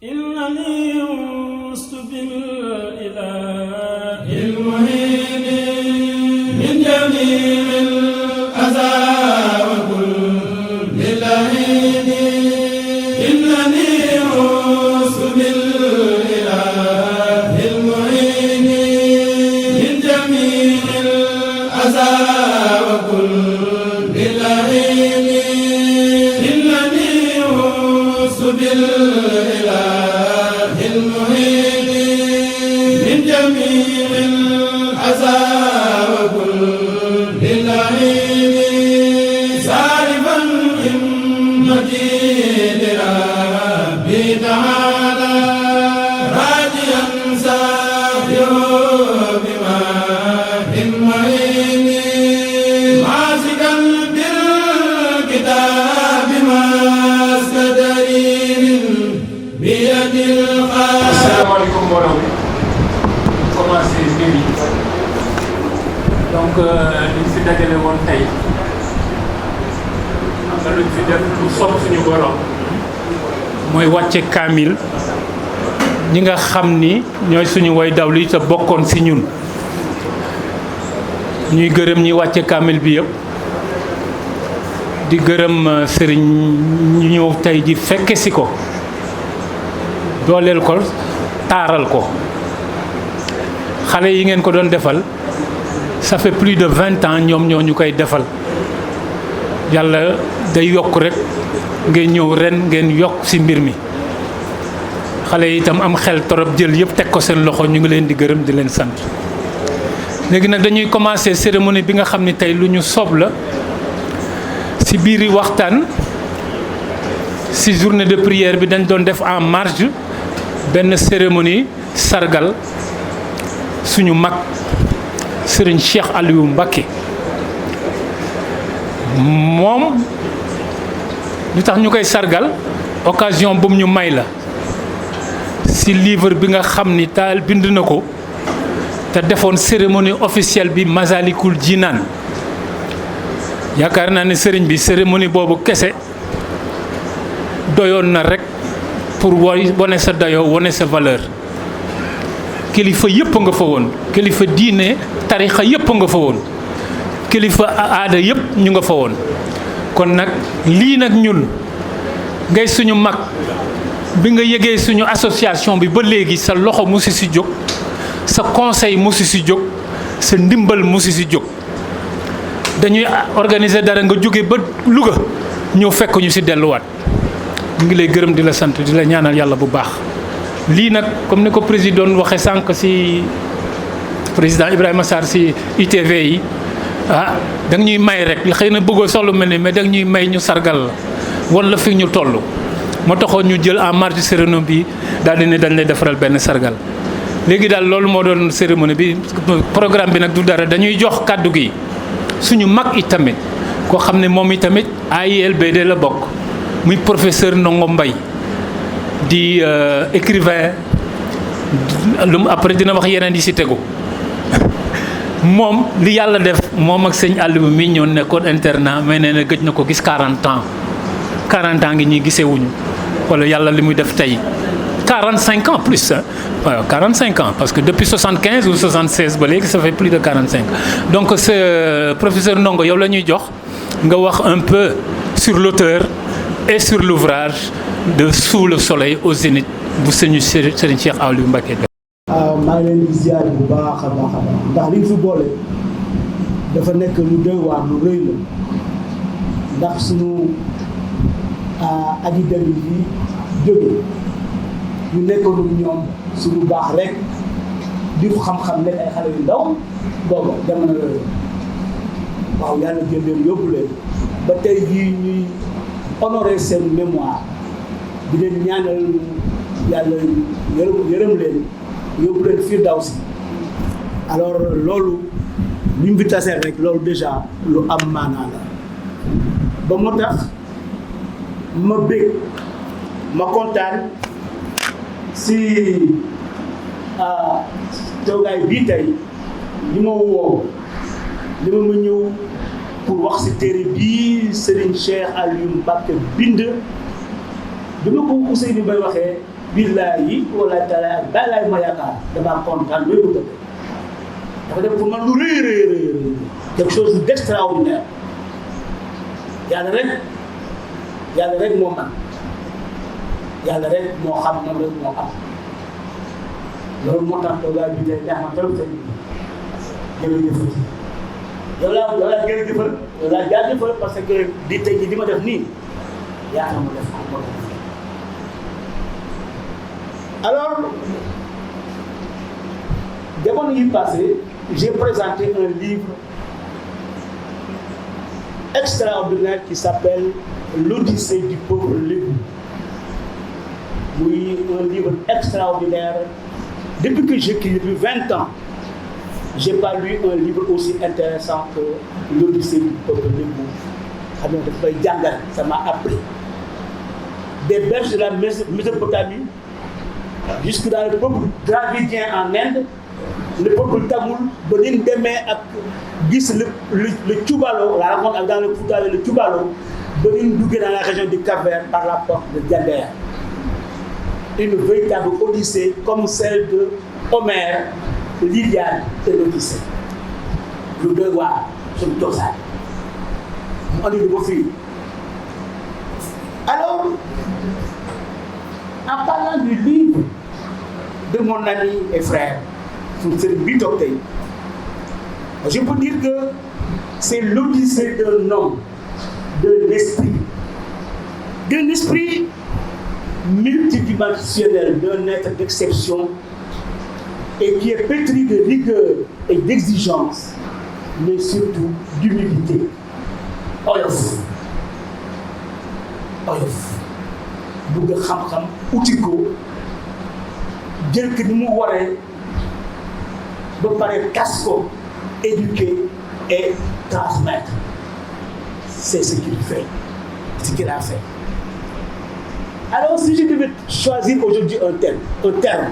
إنني وست بالإله المهين من جميع الأذى وكل لهين إنني وست بالإله المهين من جميع الأذى وكل لهين إنني وست بالإله المهين من جميع الأذى وكل لهين سالبا همتي لربي تعالى راجيا سافيه بما همين ماسكا بالكتاب مسك دليل بيد الخالق. asalaamaaleykum mbooloo mi commencé mbir yi donc liñ fi dajale woon tey am na luñ fi def lu sopp suñu borom mooy wàcce kaamil ñi nga xam ni ñooy suñu way dawlu yi te bokkoon si ñun ñuy gërëm ñi wàcce kaamil bi yëpp di gërëm sëriñ ñu ñëw tey ji fekke si ko dooleel ko taaral ko xale yi ngeen ko doon defal ça fait plus de 20 ans ñoom ñoo ñu koy defal yàlla day yokk rek ngeen ñëw ren ngeen yokk ci mbir mi xale yi itam am xel torop jël yëpp teg ko seen loxo ñu ngi leen di gërëm di leen sant léegi nag dañuy commencer cérémonie bi nga xam ni tey lu ñu soob la ci biiri waxtaan ci journée de prière bi dañ doon def en marge benn cérémonie sargal suñu mag Serigne Cheikh Aliou Mbacké moom li tax ñu koy sargal occasion bu mu ñu may la ci livre bi nga xam ni taal bind na ko te defoon cérémonie officielle bi Masalikul Jinaan yaakaar naa ne sëriñ bi cérémonie boobu kese doyoon na rek pour wane sa dayoo wane sa valeur kilifa yëpp nga fa woon kilifa diine tarixa yëpp nga fa woon kilifa aada yëpp ñu nga fa woon kon nag lii nag ñun ngay suñu mag bi nga yëgee suñu association bi ba léegi sa loxo musi si jóg sa conseil musi si jóg sa ndimbal musi si jóg dañuy organiser dara nga jóge ba Louga ñëw fekk ñu si delluwaat ñu ngi lay gërëm di la sant di la ñaanal yàlla bu baax lii nag comme ni ko président waxee sànq ci président Ibrahima Sarr ci ITV yi da nga ñuy may rek xëy na bëggoo soxlu mel ni mais da nga ñuy may ñu sargal la wala fi ñu toll moo taxoon ñu jël en marge cérémonie bi daal di ne dañ lay defaral benn sargal léegi daal loolu moo doon cérémonie bi programme bi nag du dara dañuy jox kàddu gi suñu mag itamit koo xam ne moom itamit AILBD la bokk muy professeur Ndongo Mbaye di écrivain lu après dina wax yeneen yi ci tegu moom li yàlla def moom ak sëñ Aliou mi ñoo nekkoon internat mais nee na gëj na ko gis 40 ans 40 ans ngi ñuy gisewuñu wala yàlla li muy def tey 45 ans plus waaw 45 ans parce que depuis 75 ou 76 ba léegi ça fait plus de 45 donc ce professeur Ndongo yow la ñuy jox nga wax un peu sur l'auteur et sur l'ouvrage de Sous le soleil au zénith bu sëñu Serigne Cheikh Aliou Mbacké. maa ngi leen di ziar bu baax a baax a baax ndax li ñu fi boole dafa nekk lu doy waar lu rëy la ndax suñu aji dem yi jóge ñu nekkoon ñoom suñu baax rek di xam-xam nekk ay xale yu ndaw boobu jamono yooyu waaw yàlla jël leen yóbbu leen ba tey jii ñuy honorer seen mémoire di leen ñaanal yàlla yërëm leen yóbbu leen Firdawsi alors loolu li mu fi tasee rek loolu déjà lu am maanaa la ba moo tax ma bég ma kontaan si toogaay bii tey li ma woo li ma ñëw pour wax si téere bii Serigne Cheikh Aliou Mbacké bind bi ma ko Ousseynou Bay waxee billahi wala taala balay ma yaakaar damaa kontaan loolu ko tëddee dafa def pour man lu rëy quelque chose d'extraordinaire yàlla rek moo man yàlla rek moo xam moom rek moo am loolu moo tax toogaay bi tey neex ma trop sëñ bi jërëjëf yow laa jërëjëfal yow laa jaajëfal parce que di tey ji di ma def nii yaa ma def ko alors jamono yi passé j'ai présenté un livre extraordinaire qui s'appelle L'Odyssée du peuple lébu. Oui, un livre extraordinaire. Depuis que j'écris, depuis 20 ans, je n'ai pas lu un livre aussi intéressant que L'Odyssée du peuple lébu. Ça m'a appris. Des berges de la Mésopotamie jusque dans le peuple dravidien en Inde, le peuple tamoul, Bonin Deme ak gis le Tchoubalo, la rencontre dans le Fouta le Tchoubalo, Bonin Dougué dans la région du Cap-Vert par la porte de Diender. Une véritable odyssée comme celle de Homère, l'Iliade et l'Odyssée. Le devoir, c'est le total. On est de vos filles. Alors, en parlant du livre de mon ami et frère, je peux dire que c'est l'odyssée d'un homme, d'un esprit multidimensionnel, d'un être d'exception et qui est pétri de rigueur et d'exigence, mais surtout d'humilité. Oyof, bëgg xam-xam uti ko jël ko ni mu waree ba pare tas ko éduquer et transmettre. C'est ce qu'il fait, ce qu'il a fait. Alors si je devais choisir aujourd'hui un terme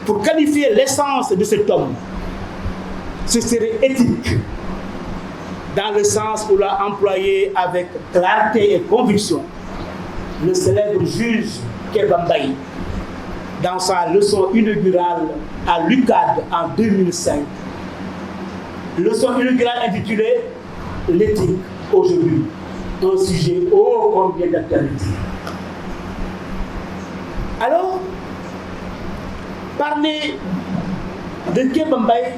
pour qualifier l'essence de cet homme, ce serait éthique, dans le sens où l'a employé avec clarté et conviction le célèbre juge Kéba Mbaye dans sa leçon inaugurale à l'UCAD en 2005. Leçon inaugurale intitulée L'éthique aujourd'hui, un sujet ô combien d'actualité. Alors, parler de Kéba Mbaye,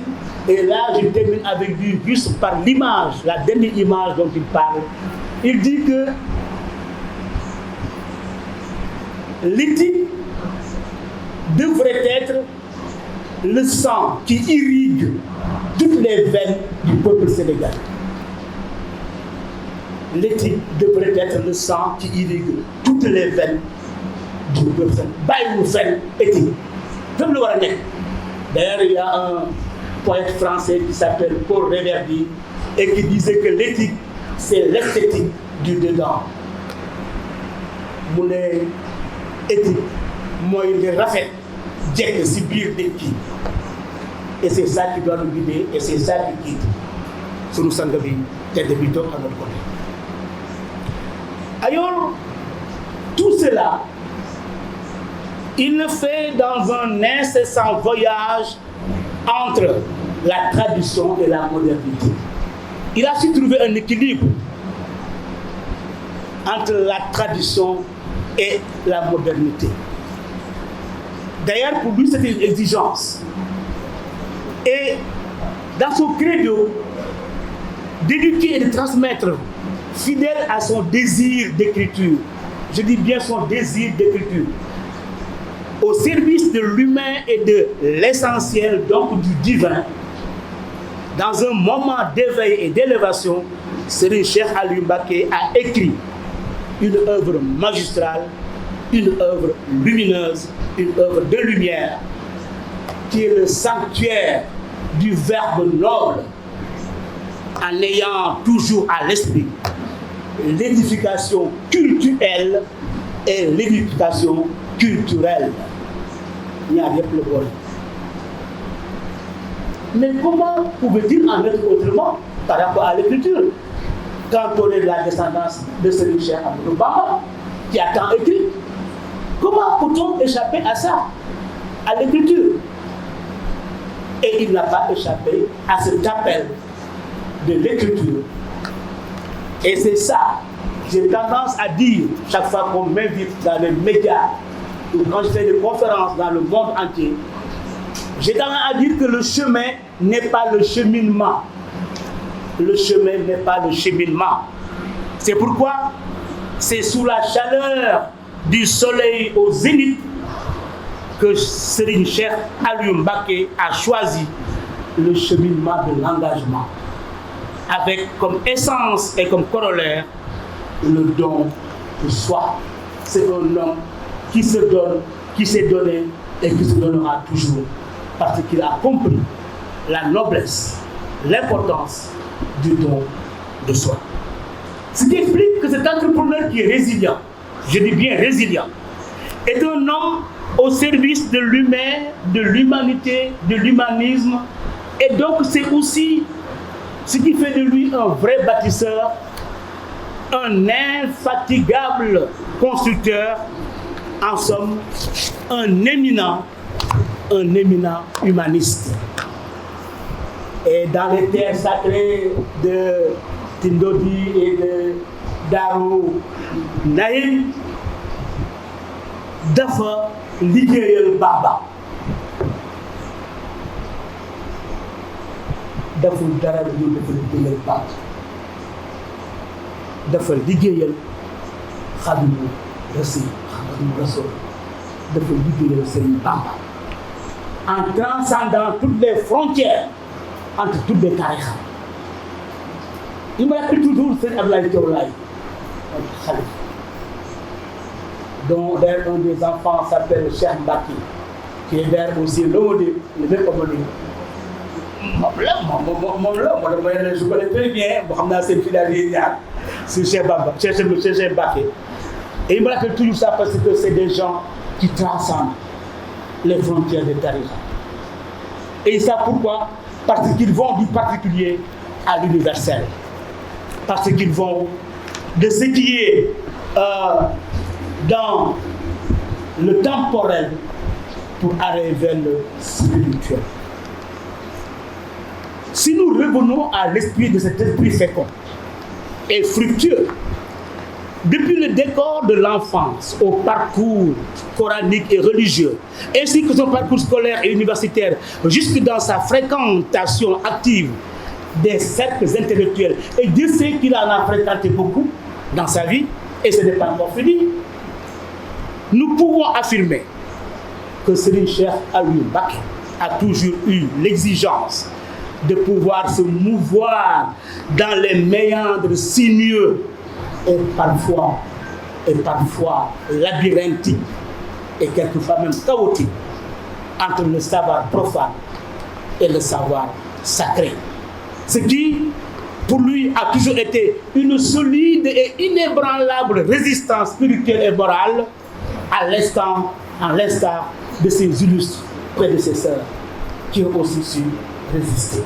et là je termine avec lui juste par l'image, la dernière image dont il parle. Il dit que l'éthique devrait être le sang qui irrigue toutes les veines du peuple sénégalais. L'éthique devrait être le sang qui irrigue toutes les veines du peuple sénégalais. Bàyyiwul fenn éthique. Comme le war a nekk. D'ailleurs, il y a un poète français qui s'appelle Paul Reverdy et qui disait que l'éthique, c'est l'esthétique du dedans. Mu ne éthique mooy li rafet jekk ci biir nit ki. Et c'est ça qui doit nous guider et c'est ça qui guide sunu sang bi tedd bi toog à notre côté. Alors, tout cela, il le fait dans un incessant voyage entre la tradition et la modernité. Il a su trouver un équilibre entre la tradition et la modernité. D'ailleurs, pour lui, c'était une exigence. Et dans son credo, d'éduquer et de transmettre, fidèle à son désir d'écriture, je dis bien son désir d'écriture, au service de l'humain et de l'essentiel, donc du divin, dans un moment d'éveil et d'élévation, Serigne Cheikh Aliou Mbacké a écrit une œuvre magistrale, une œuvre lumineuse, une œuvre de lumière, qui est le sanctuaire du verbe noble, en ayant toujours à l'esprit l'édification cultuelle et l'éducation culturelle. ñaar yëpp la boole. Mais comment pouvait-il en être autrement par rapport à l'écriture quand on est de la descendance de Serigne Cheikh Ahmadou Bamba qui a tant écrit? Comment peut-on échapper à ça, à l'écriture? Et il n'a pas échappé à cet appel de l'écriture. Et c'est ça, j'ai tendance à dire, chaque fois qu'on m'invite dans les médias, ou quand je fais des conférences dans le monde entier, j'ai tendance à dire que le chemin n'est pas le cheminement. Le chemin n'est pas le cheminement. C'est pourquoi c'est sous la chaleur du soleil au zénith que Serigne Cheikh Aliou Mbacké a choisi le cheminement de l'engagement, avec comme essence et comme corollaire le don de soi. C'est un homme qui se donne, qui s'est donné et qui se donnera toujours, parce qu'il a compris la noblesse, l'importance du don de soi. Ce qui explique que cet entrepreneur qui est résilient, je dis bien résilient, est un homme au service de l'humain, de l'humanité, de l'humanisme, et donc c'est aussi ce qui fait de lui un vrai bâtisseur, un infatigable constructeur, en somme, un éminent humaniste. Et dans les terres sacrées de Tindodi et de Darou Naïm, dafa liggéeyal Bamba, deful dara lu ñu dafa liggéeyal Bamba, dafa liggéeyal Xaadimu Rasuul, dafa liggéeyal Sëriñ Bamba en transcendant toutes les frontières entre toutes les tarixa. Il me rappelle toujours Sëriñ Abdoulaye Thiaw Laye, xalif, dont d'ailleurs un des enfants s'appelle Cheikh Mbacké, qui est d'ailleurs aussi l'homonyme, le même homonyme. Je connais très bien, c'est Cheikh Bamba, Cheikh Mbacké. Et il me rappelle toujours ça parce que c'est des gens qui transcendent les frontières des tariqa. Et ça pourquoi? Parce qu'ils vont du particulier à l'universel. Parce qu'ils vont de ce qui est dans le temporel pour aller vers le spirituel. Si nous revenons à l'esprit de cet esprit fécond et fructueux, depuis le décor de l'enfance au parcours coranique et religieux, ainsi que son parcours scolaire et universitaire, jusque dans sa fréquentation active des cercles intellectuels, et Dieu sait qu'il en a fréquenté beaucoup dans sa vie, et ce n'est pas encore fini, nous pouvons affirmer que Serigne Cheikh Aliou Mbacké a toujours eu l'exigence de pouvoir se mouvoir dans les méandres sinueux et parfois labyrinthique et quelquefois même chaotique entre le savoir profane et le savoir sacré. Ce qui, pour lui, a toujours été une solide et inébranlable résistance spirituelle et morale en l'instar de ses illustres prédécesseurs qui ont aussi su résister.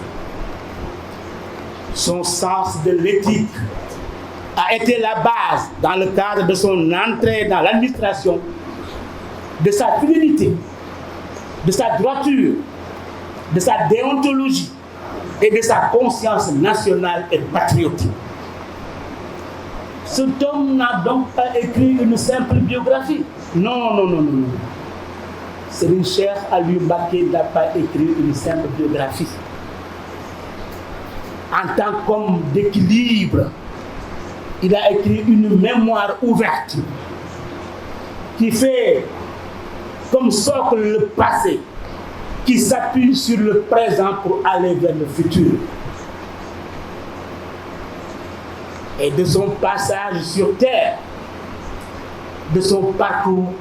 Son sens de l'éthique a été la base dans le cadre de son entrée dans l'administration, de sa fidélité, de sa droiture, de sa déontologie et de sa conscience nationale et patriotique. Cet homme n'a donc pas écrit une simple biographie. Non. Serigne Cheikh Aliou Mbacké n'a pas écrit une simple biographie. En tant qu'homme d'équilibre, il a écrit une mémoire ouverte qui fait comme socle le passé, qui s'appuie sur le présent pour aller vers le futur. Et de son passage sur terre, de son parcours,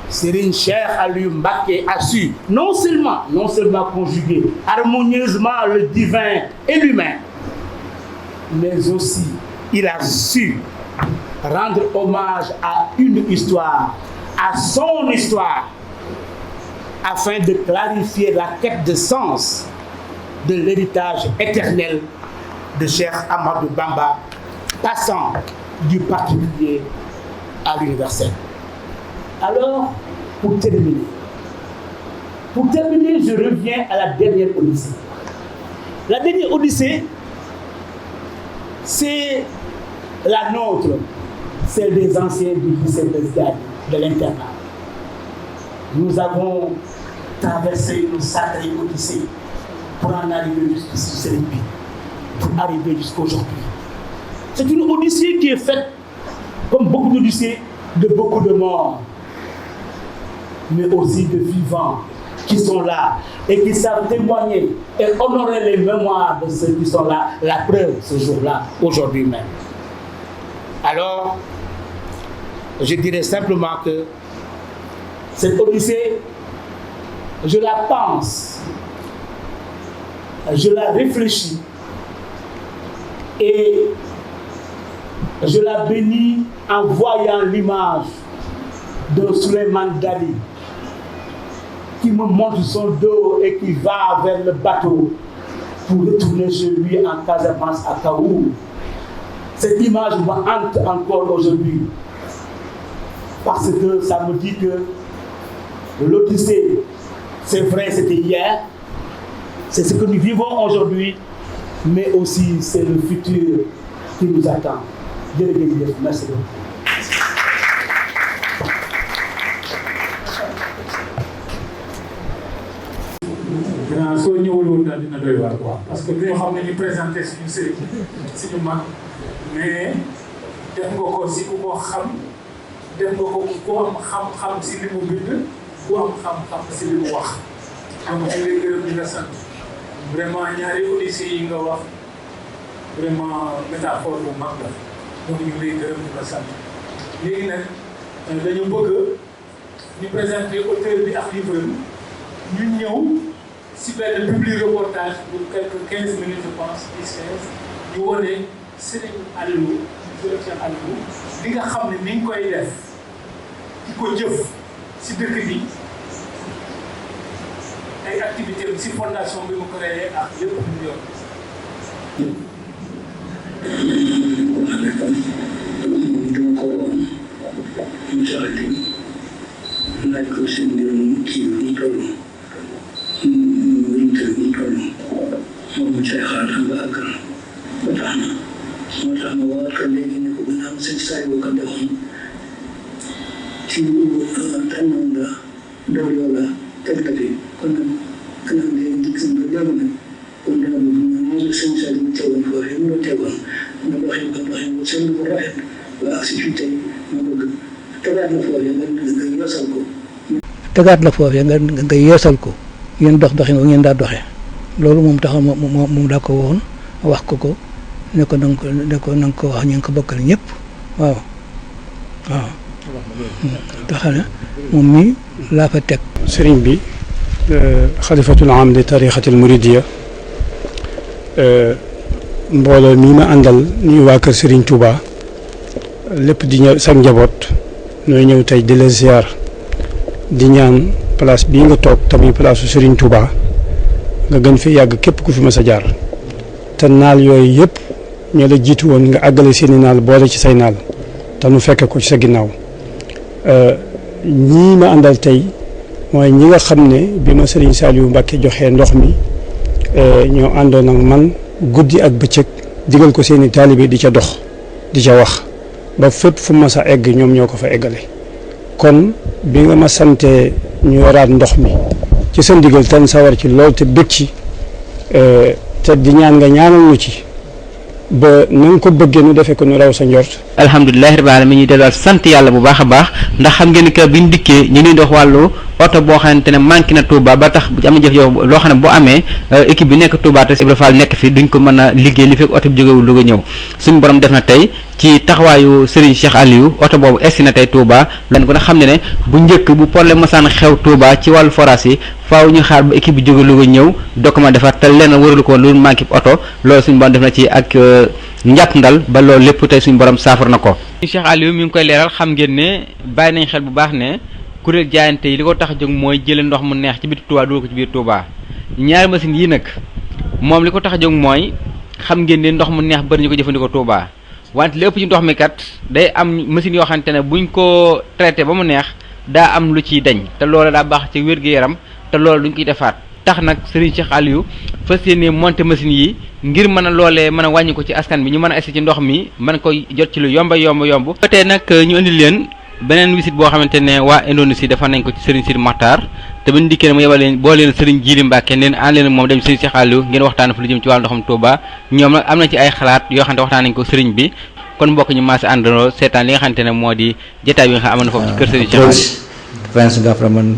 Serigne Cheikh Aliou Mbacké a su non seulement conjuguer harmonieusement le divin et l'humain, mais aussi il a su rendre hommage à une histoire, à son histoire, afin de clarifier la quête de sens de l'héritage éternel de Cheikh Ahmadou Bamba, passant du particulier à l'universel. Alors, pour terminer, je reviens à la dernière Odyssée. La dernière Odyssée, c'est la nôtre, celle des anciens du lycée de l'internat. Nous avons traversé une sacrée Odyssée pour en arriver jusqu'ici, pour arriver jusqu'aujourd'hui. C'est une Odyssée qui est faite, comme beaucoup d'Odyssées, de beaucoup de morts, mais aussi de vivants qui sont là et qui savent témoigner et honorer les mémoires de ceux qui sont là, la preuve ce jour-là, aujourd'hui même. Alors, je dirais simplement que cette Odyssée, je la pense, je la réfléchis et je la bénis en voyant l'image de Souleymane Dali qui me montre son dos et qui va vers le bateau pour retourner chez lui en Casamance à Kaoul. Cette image me hante encore aujourd'hui parce que ça me dit que l'Odyssée, c'est vrai, c'était hier, c'est ce que nous vivons aujourd'hui, mais aussi c'est le futur qui nous attend. Merci beaucoup. grand soo ñëwul woon daal dina doy waar quoi parce que ñoo xam ne ñu présenté suñu sëriñ suñu mag mais def nga ko si ku ko xam def nga ko ku am xam-xam si li mu bind ku am xam-xam si li mu wax donc ñu lay gërëm di la sant vraiment ñaari Odyssée yi nga wax vraiment métaphore bu mag la donc ñu lay gërëm di la sant léegi nag dañu bëgg ñu présenter auteur bi ak livre ñu ñëw si benn public reportage pour quelques 15 minutes je pense 10-15 ñu wane Serigne Aliou Cheikh Aliou li nga xam ne ni nga koy def di ko jëf si dëkk bi ay activités si fondation bi mu créé ak lépp lu yor. dama ko woon Moussa Aliou laaj ko seen mbirum kii bi ñu toll mbirum kër bi ñu toll moom mu cay xaar xam nga àggal ba tax na moo tax ma waat ko léegi ne ko gannaaw seen saa yoo ko defoon ci tànnoon la daw yoo la teg la fi kon nag gannaaw léegi dikk na ba dellu nag kon dama bëgg ñu ñëw seen saa yi mu tegoon foofu yi mu la tegoon nga doxee ko doxee bu sell bu rafet ba ak si fii tey ma bëgg tegaat la foofu nga yosal ko. tegaat la foofu nga yeesal ko ngeen dox doxin ngeen daa doxee loolu moom taxaw moom daa ko woon wax ko ne ko na nga ko wax ñu ngi ko bokkal ñëpp waaw taxa ne moom mii laa fa teg. sëriñ bi xalifatul am li tarixatil muridiya mbooloo mii ma àndal ñuy waa kër Serigne Touba lépp di ñëw sa njaboot ñooy ñëw tey di la ziar di ñaan place bii nga toog tamit place su Serigne Touba nga gën fi yàgg képp ku fi mas a jaar te naal yooyu yëpp ñoo la jiitu woon nga àggale seeni naal boole ci say naal te nu fekke ko ci sa ginnaaw ñii ma àndal tey mooy ñi nga xam ne bi ma Serigne Saliou Mbacké joxee ndox mi ñoo àndoon ak man guddi ak bëccëg digal ko seeni taalibe di ca dox di ca wax ba fépp fu ma sa egg ñoom ñoo ko fa eggale kon bi nga ma sante ñu yoraat ndox mi ci sa ndigal tan sawar ci lool te bëgg ci te di ñaan nga ñaanal ñu ci ba na nga ko bëggee nu defee ko nu raw sa njort. alhamdulilah rabbil alamin ñu delluwaat sant yàlla bu baax a baax ndax xam ngeen ni que biñ dikkee ñu ngi dox wàllu oto boo xamante ne manqué na Touba ba tax am na jafe-jafe loo xam ne boo amee équipe bi nekk Touba te Ibra Fall nekk fi duñ ko mën a liggéey li fekk oto bi jógewul Louga ñëw suñu borom def na tey ci taxawaayu Serigne Cheikh Aliou oto boobu egsi na tey Touba lan ko na xam ne ne bu njëkk bu problème masaan xew Touba ci wàllu forage yi faaw ñu xaar ba équipe bi jóge Louga ñëw document defar te lenn waralu ko lu manqué oto loolu suñu borom def na ci ak njàpp ndal ba loolu lépp tey suñu borom saafar na ko. Cheikh Aliou mi ngi koy leeral xam ngeen ne bàyyi nañ xel bu baax ne kuréel jaayante yi li ko tax a jóg mooy jëlee ndox mu neex ci biir Touba dugal ko ci biir Touba ñaari machine yii nag moom li ko tax a jóg mooy xam ngeen ne ndox mu neex bëri ñu ko jëfandikoo Touba wante lépp ci ndox mi kat day am machine yoo xamante ne buñ ko traité ba mu neex daa am lu ciy dañ te loolu daa baax ci wér-gu-yaram te loolu duñ koy defaat tax nag Serigne Cheikh Aliou fas yéene monter machine yi ngir mën a loolee mën a wàññi ko ci askan bi ñu mën a agsi ci ndox mi mën ko jot ci lu yomb ba tey nag ñu indi leen beneen visite boo xamante ne waa Indonésie dafa nañ ko ci Serigne Sidi Makhtar te bu ñu dikkee mu yebal leen boo leen Serigne Djili Mbacke leen ànd leen moom dem Serigne Cheikh Aliou ngeen waxtaan fa lu jëm ci wàllu ndoxam Touba ñoom nag am na ci ay xalaat yoo xam ne waxtaan nañ ko Serigne bi kon mbokk ñu maas àndandoo seetaan li nga xamante ne moo di jotaay bi nga xam amoon na foofu ci kër Serigne Cheikh Aliou. French government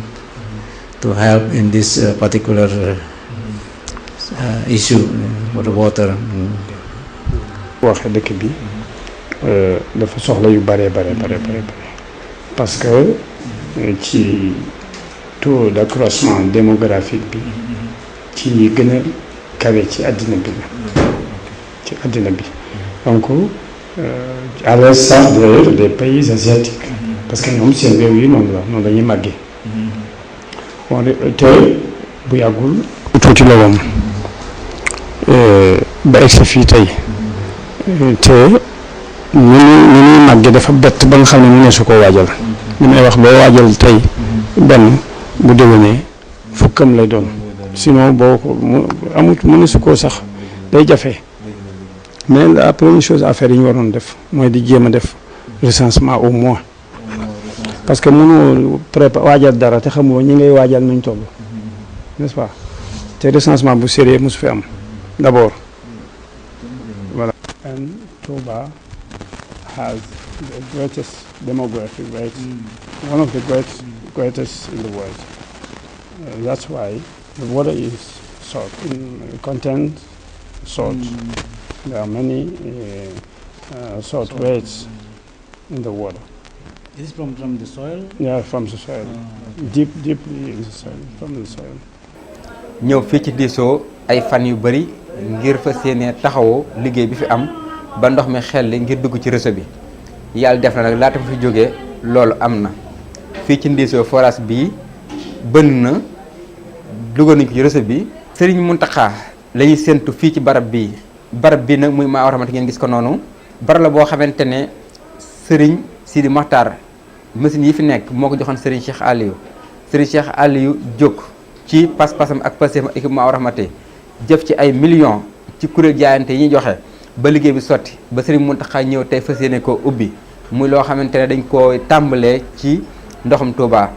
to help in this particular issue for the water. waxe dëkk bi dafa soxla yu bare parce que ci taux d'accroissement démographique bi ci ñi gën a kawe ci àddina bi donc à l'instar d'ailleurs des pays asiatiques parce que ñoom seen réew yi noonu dañuy màggee bon te bu yàggul tuuti la woon ba egsi fii tey te ñu ñuy màggee dafa bett ba nga xam ne ñu ne su ko waajal li may wax boo waajal tey benn bu déwénee fukkam lay doon sinon boo ko mu ne su ko sax day jafe mais la première chose à faire yi ñu waroon def mooy di jéem a def recensement au moins parce que mënoo waajal dara te xamoo ñi ngay waajal nuñ toll n'est-ce pas te recensement bu sérieux mosu fi am d'abord voilà. And Touba has the greatest demographic rate, one of the greatest in the world. That's why the water is salt, content salt. There are many salt rates in the water. Is it from the soil? Yeah, from the soil. Deeply in the soil, from the soil. ñëw fii ci diisoo ay fan yu bari ngir fas yéene taxawoo liggéey bi fi am ba ndox mi xel ngir dugg ci réseau bi yàlla def na nag laata fi jógee loolu am na fii ci diisoo forage bii bënn na dugal nañ ko ci réseau bi Serigne Mountakha la ñuy séntu fii ci barab bi nag muy maa war xamante ngeen gis ko noonu barab la boo xamante ne Serigne Sidi Makhtar machine yi fi nekk moo ko joxoon Serigne Cheikh Aliou jóg ci pas-pasam ak pasam équipement war rahmate jëf ci ay millions ci kuréel jaayante yi ñuy joxe ba liggéey bi sotti ba Serigne Mountakha ñëw tey fas yéene ko ubbi muy loo xamante ne dañ ko tàmbalee ci ndoxum Touba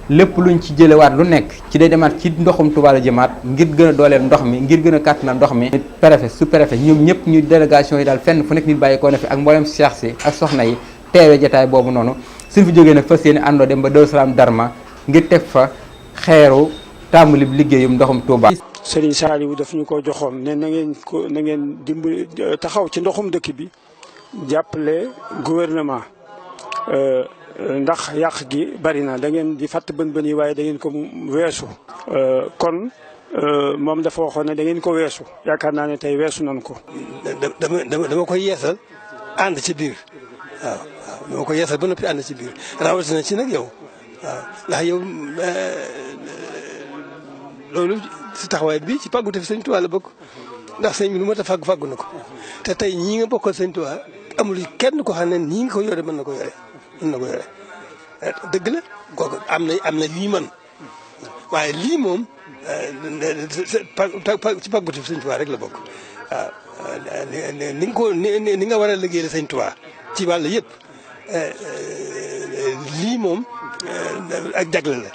lépp luñ ci jëlewaat lu nekk ci day demaat ci ndoxum Touba la jëmaat ngir gën a dooleel ndox mi ngir gën a kàttanal ndox mi préfet sous-préfet ñoom ñëpp ñu délégation yi daal fenn fu nekk nit bàyyi ko ne fi ak mboolem Cheikh si ak soxna yi teewee jotaay boobu noonu suñ fi jógee nag fas yéene àndoo dem ba Daaru Salaam Darma ngir teg fa xeeru tàmbali liggéeyum ndoxum Touba. Serigne Saliou daf ñu ko joxoon ne na ngeen dimbali taxaw ci ndoxum dëkk bi jàppale gouvernement ndax yàq gi bari na da ngeen di fàtt bën yi waaye da ngeen ko weesu. kon moom dafa waxoon ne da ngeen ko weesu yaakaar naa ne tey weesu nañ ko. dama koy yeesal ànd ci biir waaw dama koy yeesal ba noppi ànd ci biir rawatina ci nag yow waaw ndax yow. loolu si taxawaay bi ci pàggute fi sëñ Tuubaa la bokk ndax sëñ bi lu mat a fàggu na ko te tey ñii nga bokkal sëñ Tuubaa amul kenn ko xam ne nii nga ko yore mën na ko yore dëgg la kooku am na lii man waaye lii moom ci pàggute fi sëñ Tuubaa rek la bokk waaw ni nga war a liggéeyal sëñ Tuubaa ci wàll yëpp lii moom ak jagle la.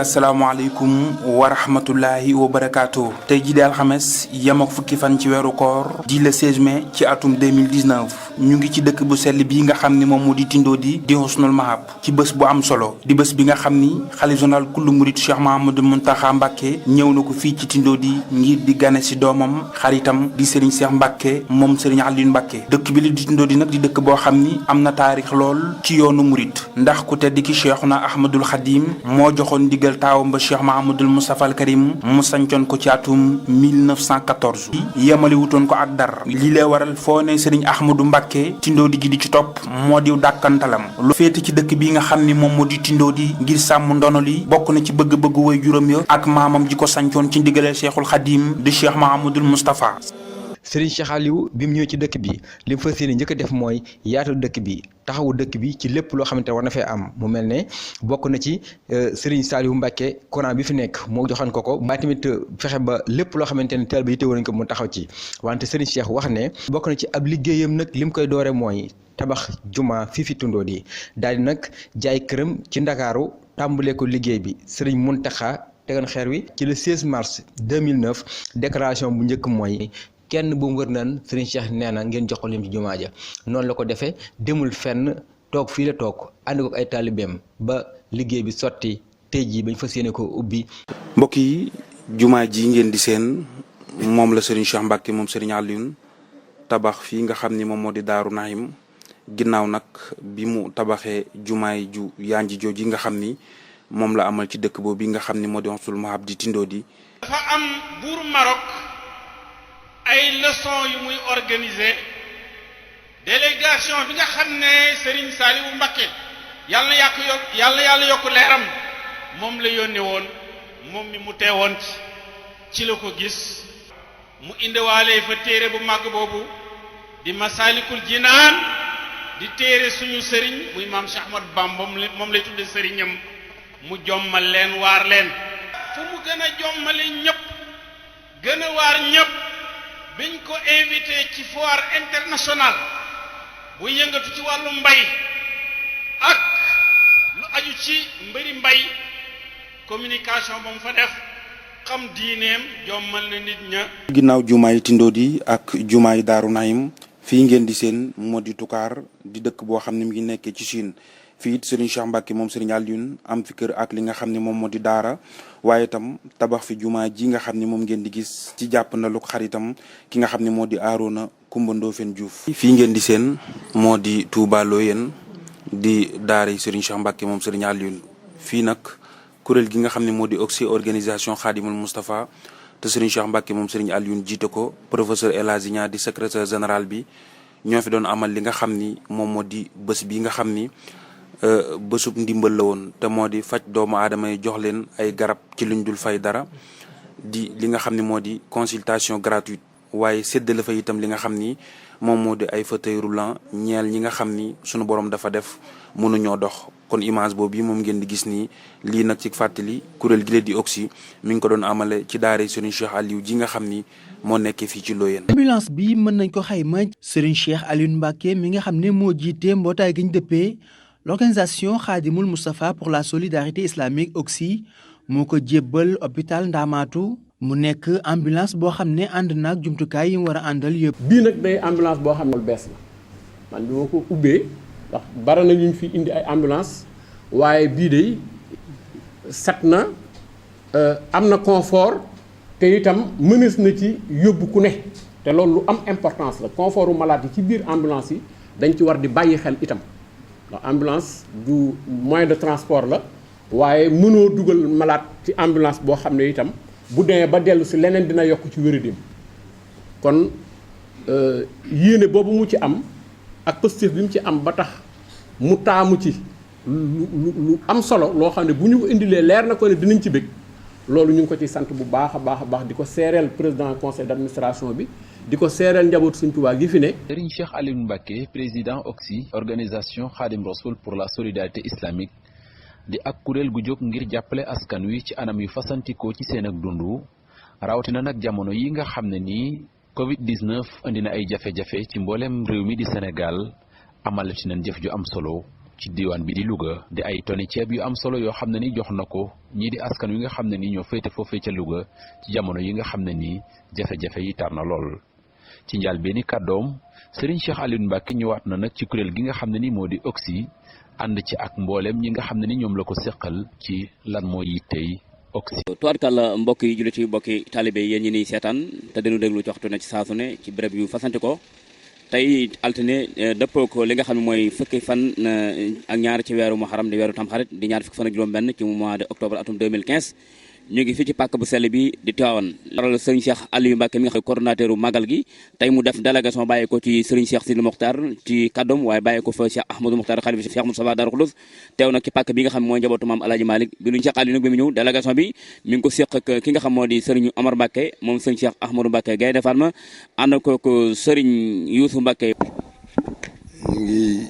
asalaamaaleykum wa rahmatullahi wa barakaatu. tey jii di alxames yem ak fukki fan ci weeru koor di le 16 mai ci atum 2019 ñu ngi ci dëkk bu sell bii nga xam ni moom moo di Tindodi di Husnul Mahab ci bés bu am solo di bés bi nga xam ni xalif général kullu murid Cheikh Mouhamadou Mountakha Mbacké ñëw na ko fii ci Tindodi ngir di gane si doomam xaritam di Serigne Cheikh Mbacké moom Serigne Aliou Mbacké dëkk bi li di Tindodi nag di dëkk boo xam ni am na taarix lool ci yoonu murid ndax ku tedd ki Cheikhuna Ahmadul Khadim moo joxoon digal taawam ba Cheikh Mahamadul Moustapha al Karim mu sancoon ko ci atum 1914 yemali wutoon ko ak dar lii lay waral foo ne Serigne Ahmadou Mbacké Tindodi gi di ci topp moo di dàkkantalam lu féete ci dëkk bi nga xam ni moom moo di Tindodi ngir sàmm ndono li bokk na ci bëgg-bëgg way juróom ya ak maamam ji ko sancoon ci ndigaleel Cheikhul Khadim di Cheikh Mahamadul Moustapha Serigne Cheikh Aliou bi mu ñëwee ci dëkk bi li mu fas yéene njëkk a def mooy yaatal dëkk bi taxawu dëkk bi ci lépp loo xamante war na fee am mu mel ne bokk na ci Serigne Saliou Mbacké courant bi fi nekk moo joxoon ko mbaa tamit fexe ba lépp loo xamante ne teel bi yitte woon ko mu taxaw ci wante Serigne Cheikh wax ne bokk na ci ab liggéeyam nag li mu koy doore mooy tabax juma fii fi Tindodi daal di nag jaay këram ci Ndakaaru tàmbalee ko liggéey bi Serigne Mountakha tegoon xeer wi ci le 16 mars 2009 déclaration bu njëkk mooy kenn bu mu wër naan Serigne Cheikh nee na ngeen jox ko lim ci jumaa ja noonu la ko defee demul fenn toog fii la toog ànd ko ay taalibeem ba liggéey bi sotti tey jii bañ fas yéene ko ubbi. mbokk yi jumaa ji ngeen di seen moom la Serigne Cheikh Mbacké moom Serigne Alioune tabax fii nga xam ni moom moo di Daaru Nahim ginnaaw nag bi mu tabaxee jumaay ju yanji jooji nga xam ni moom la amal ci dëkk boobu bi nga xam ni moo di Husnul Mahab di Tindodi. dafa am buur Maroc ay leçon yu muy organiser délégation bi nga xam ne Serigne Saliou Mbacké yàlla yokk leeram moom la yónnee woon moom mi mu teewoon ci la ko gis mu indiwaale fa téere bu màgg boobu di Masalikul Jinaan di téere suñu sëriñ muy maam Cheikh Ahmad Bamba moom lay tudde sëriñam mu jommal leen waar leen fu mu gën a jommale ñëpp gën a waar ñëpp biñ ko invité ci foire internationale bu yëngatu ci wàllu mbay ak lu aju ci mbiri mbay communication ba mu fa def xam diineem jommal na nit ña. ginnaaw jumaay Tindodi ak jumaay Daaru Nahim fii ngeen di seen moo di Toucar di dëkk boo xam ne mi ngi nekkee ci Chine fii it Serigne Cheikh Mbacké moom Serigne Alioune am fi kër ak li nga xam ne moom moo di daara waaye itam tabax fi jumaa ji nga xam ne moom ngeen di gis ci jàpp na lu xaritam ki nga xam ne moo di Arona Coumba Ndoffène Diouf. fii ngeen di seen moo di Touba Loyenne di daara yi Serigne Cheikh Mbacké moom Serigne Alioune fii nag kuréel gi nga xam ne moo di OXI organisation Khadimul Moustapha te Serigne Cheikh Mbacké moom Serigne Alioune jiite ko professeur El Hadji Niang di secrétaire général bi ñoo fi doon amal li nga xam ni moom moo di bés bi nga xam ni bésub ndimbal la woon te moo di faj doomu aadama yi jox leen ay garab ci luñ dul fay dara di li nga xam ni moo di consultation gratuite waaye séddale fa itam li nga xam ni moom moo di ay fauteuil roulant ñeel ñi nga xam ni sunu borom dafa def mënuñoo dox kon image boobu yi moom ngeen di gis nii lii nag ci fàttali kuréel gi la di OXI mi ngi ko doon amale ci daara Serigne Cheikh Aliou ji nga xam ni moo nekkee fii ci Loyenne. ambulance bi mën nañ ko xayma Serigne Cheikh Aliou Mbacké mi nga xam ne moo jiite mbootaay gi ñu dëppee l'organisation Khadimul Moustapha pour la solidarité islamique OXI moo ko jébbal hôpital Ndamatou mu nekk ambulance boo xam ne ànd naag jumtukaay yi mu war a àndal yëpp. bii nag day ambulance boo xam ne bees la man bi ma ko ubbee ndax bari na ñu fi indi ay ambulance waaye bii day set na am na confort te itam mënees na ci yóbbu ku ne te loolu lu am importance la confort u malade yi ci biir ambulance yi dañ ci war di bàyyi xel itam ndax ambulance du moyen de transport la waaye mënoo dugal malade ci ambulance boo xam ne itam bu demee ba dellu si leneen dina yokk ci wér-gu-yaram kon yéene boobu mu ci am ak positif bi mu ci am ba tax mu taamu ci lu am solo loo xam ne bu ñu ko indilee leer na ko ne dinañ ci bëgg loolu ñu ngi ko ci sant bu baax a baax di ko seereel président conseil d'administration bi di ko seereel njabootu Sëriñ Tuubaa gi fi ne. Serigne Cheikh Aliou Mbacké président OXI organisation Khadim Rassoul pour la solidarité islamique di ak kuréel gu jóg ngir jàppale askan wi ci anam yu fasantikoo ci seen ak dundu rawatina nag jamono yi nga xam ne nii Covid-19 indi na ay jafe-jafe ci mboolem réew mi di Sénégal amal ci nañ jëf ju am solo ci diwaan bi di Louga di ay toni ceeb yu am solo yoo xam ne ni jox na ko ñii di askan wi nga xam ne ni ñoo féete foofee ca Louga ci jamono yi nga xam ne nii jafe-jafe yi tar na lool. ci njaal benn kàddoom Serigne Cheikh Aliou Mbacké ñëwaat na nag ci kuréel gi nga xam ne ni moo di OXI ànd ci ak mboolem ñi nga xam ne ni ñoom la ko seqal ci lan moo yittey OXI. tubaarkàlla mbokk yi jullit yi mbokki taalibe yéen ñi niy seetaan te dañu déglu ci waxtu ne ci saasu ne ci béréb yu fasante ko tey altine dëppoo ko li nga xam ne mooy fukki fan ak ñaar ci weeru Muharram di weeru Tamxarit di ñaar fukki fan ak juróom benn ci mois de octobre atum 2015 ñu ngi fii ci pàkk bu sell bi di Tivaouane waral sëriñ Cheikh Aliou Mbacke mi nga xam ne coordonnateur u magal gi tey mu def délégation bàyyi ko ci sëriñ Cheikh Sidi Mokhtar ci kàddoom waaye bàyyi ko fa Cheikh Ahmadou Mokhtar xalifa Cheikh Moustapha Darou Khoudoss teew nag ci pàkk bi nga xam mooy njabootu maam Alaaji Malick bi luñu Cheikh Aliou nag bi mu ñëw délégation bi mi ngi ko séq ak ki nga xam moo di sëriñ Omar Mbacke moom sëriñ Cheikh Ahmadou Mbacke Gaynde Fatma ànd ko ko sëriñ Youssou Mbacke. ñu ngi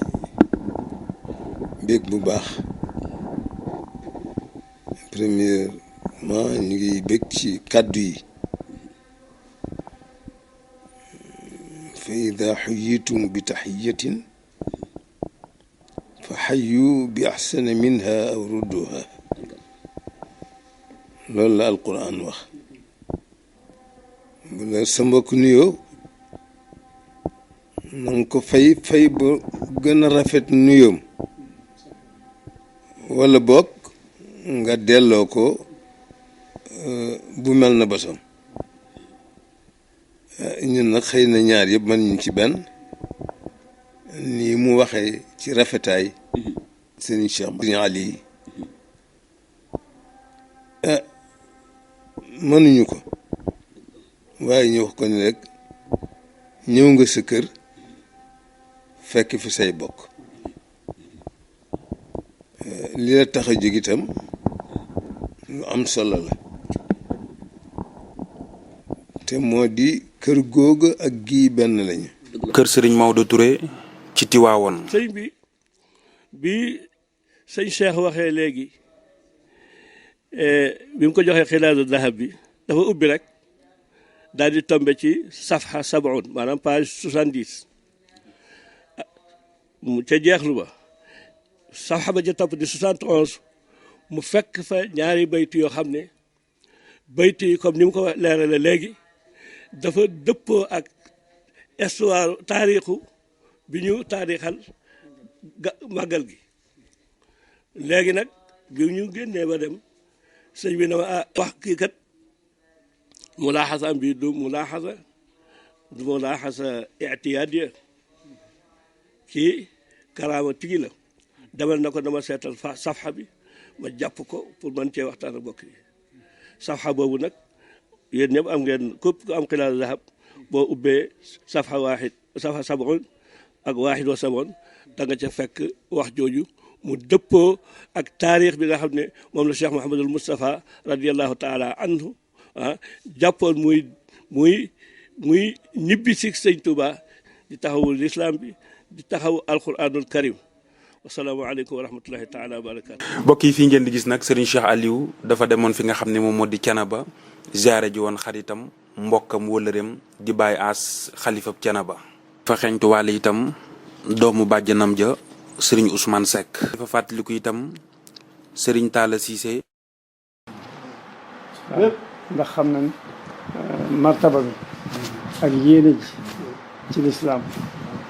bég bu baax premièrement ñu ngi bég ci kàddu yi fa ida xuyitum bi taxiyatin fa xayu bi axsana minha aw rudduha loolu la alquran wax bu la sa mbokk nuyoo na nga ko fay ba gën a rafet nuyoom wala boog nga delloo ko bu mel na bosam ñun nag xëy na ñaar yëpp mën ñu ci benn nii mu waxee ci rafetaay sëriñ Cheikh sëriñ Ali mënuñu ko waaye ñu wax ko ni rek ñëw nga sa kër fekk fi say bokk li la tax a jóg itam lu am solo la te moo di kër googu ak gii benn lañu. kër Serigne Maodo Touré ci Tivaouane. sëñ bi sëñ Cheikh waxee léegi bi mu ko joxee xilaadu dahab bi dafa ubbi rek daal di tombe ci safha 70 maanaam page 70 mu ca jeexlu ba safha ba ca topp di 71 mu fekk fa ñaari bayti yoo xam ne bayti yi comme ni mu ko leerale léegi dafa dëppoo ak histoire taarixu bi ñu taarixal màggal gi léegi nag bi ñu génnee ba dem sëñ bi na ma wax kii kat mulaaxasa am bi du mulaaxasa itiyaadiya kii karaama tigi la demal na ko dama seetal safxa bi ma jàpp ko pour mën cee waxtaan ak bokk yi safxa boobu nag yéen ñëpp am ngeen képp ku am xilaal zahab boo ubbee safxa waaxid safxa sabon ak waaxid wa sabon da nga ca fekk wax jooju mu dëppoo ak taarix bi nga xam ne moom la Cheikh Mouhamadul Moustapha radiallahu taala anhu jàppoon muy ñibbi si sëñ Touba di taxawu lislaam bi di taxawu alquranul karim wasalaamaaleykum wa rahmatullahi taala wa barakaatu. mbokk yi fii ngeen di gis nag Serigne Cheikh Aliou dafa demoon fi nga xam ne moom moo di Thiénaba ziare ji woon xaritam mbokkam wëllëreem di bàyyi aas xalifab Thiénaba. fa xeeñtuwaale itam doomu bàjjanam ja Serigne Ousmane Seck. dafa fàttaliku itam Serigne Talla Cissé. lépp ndax xam nañ martaba bi ak yéene ji ci lislaam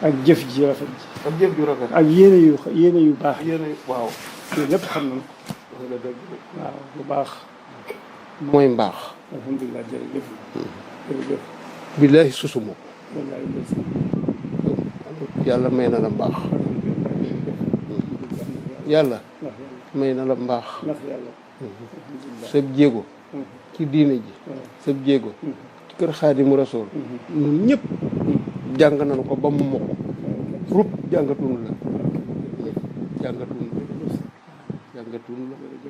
ak jëf ji rafet ji. ak jëf ju rafet. ak yéene yu baax. waaw. loolu lépp xam nañ ko. waaw bu baax. mooy mbaax. alhamdulilah jërëjëf. jërëjëf. billaahi susuma ko. wallaay yàlla may na la mbaax. yàlla may na la mbaax. sab jéego. ci diine ji. sab jéego. ci kër Xaadimu Rasuul. ñun ñëpp jàng nañu ko ba mu mokk. rub jàngatunu la.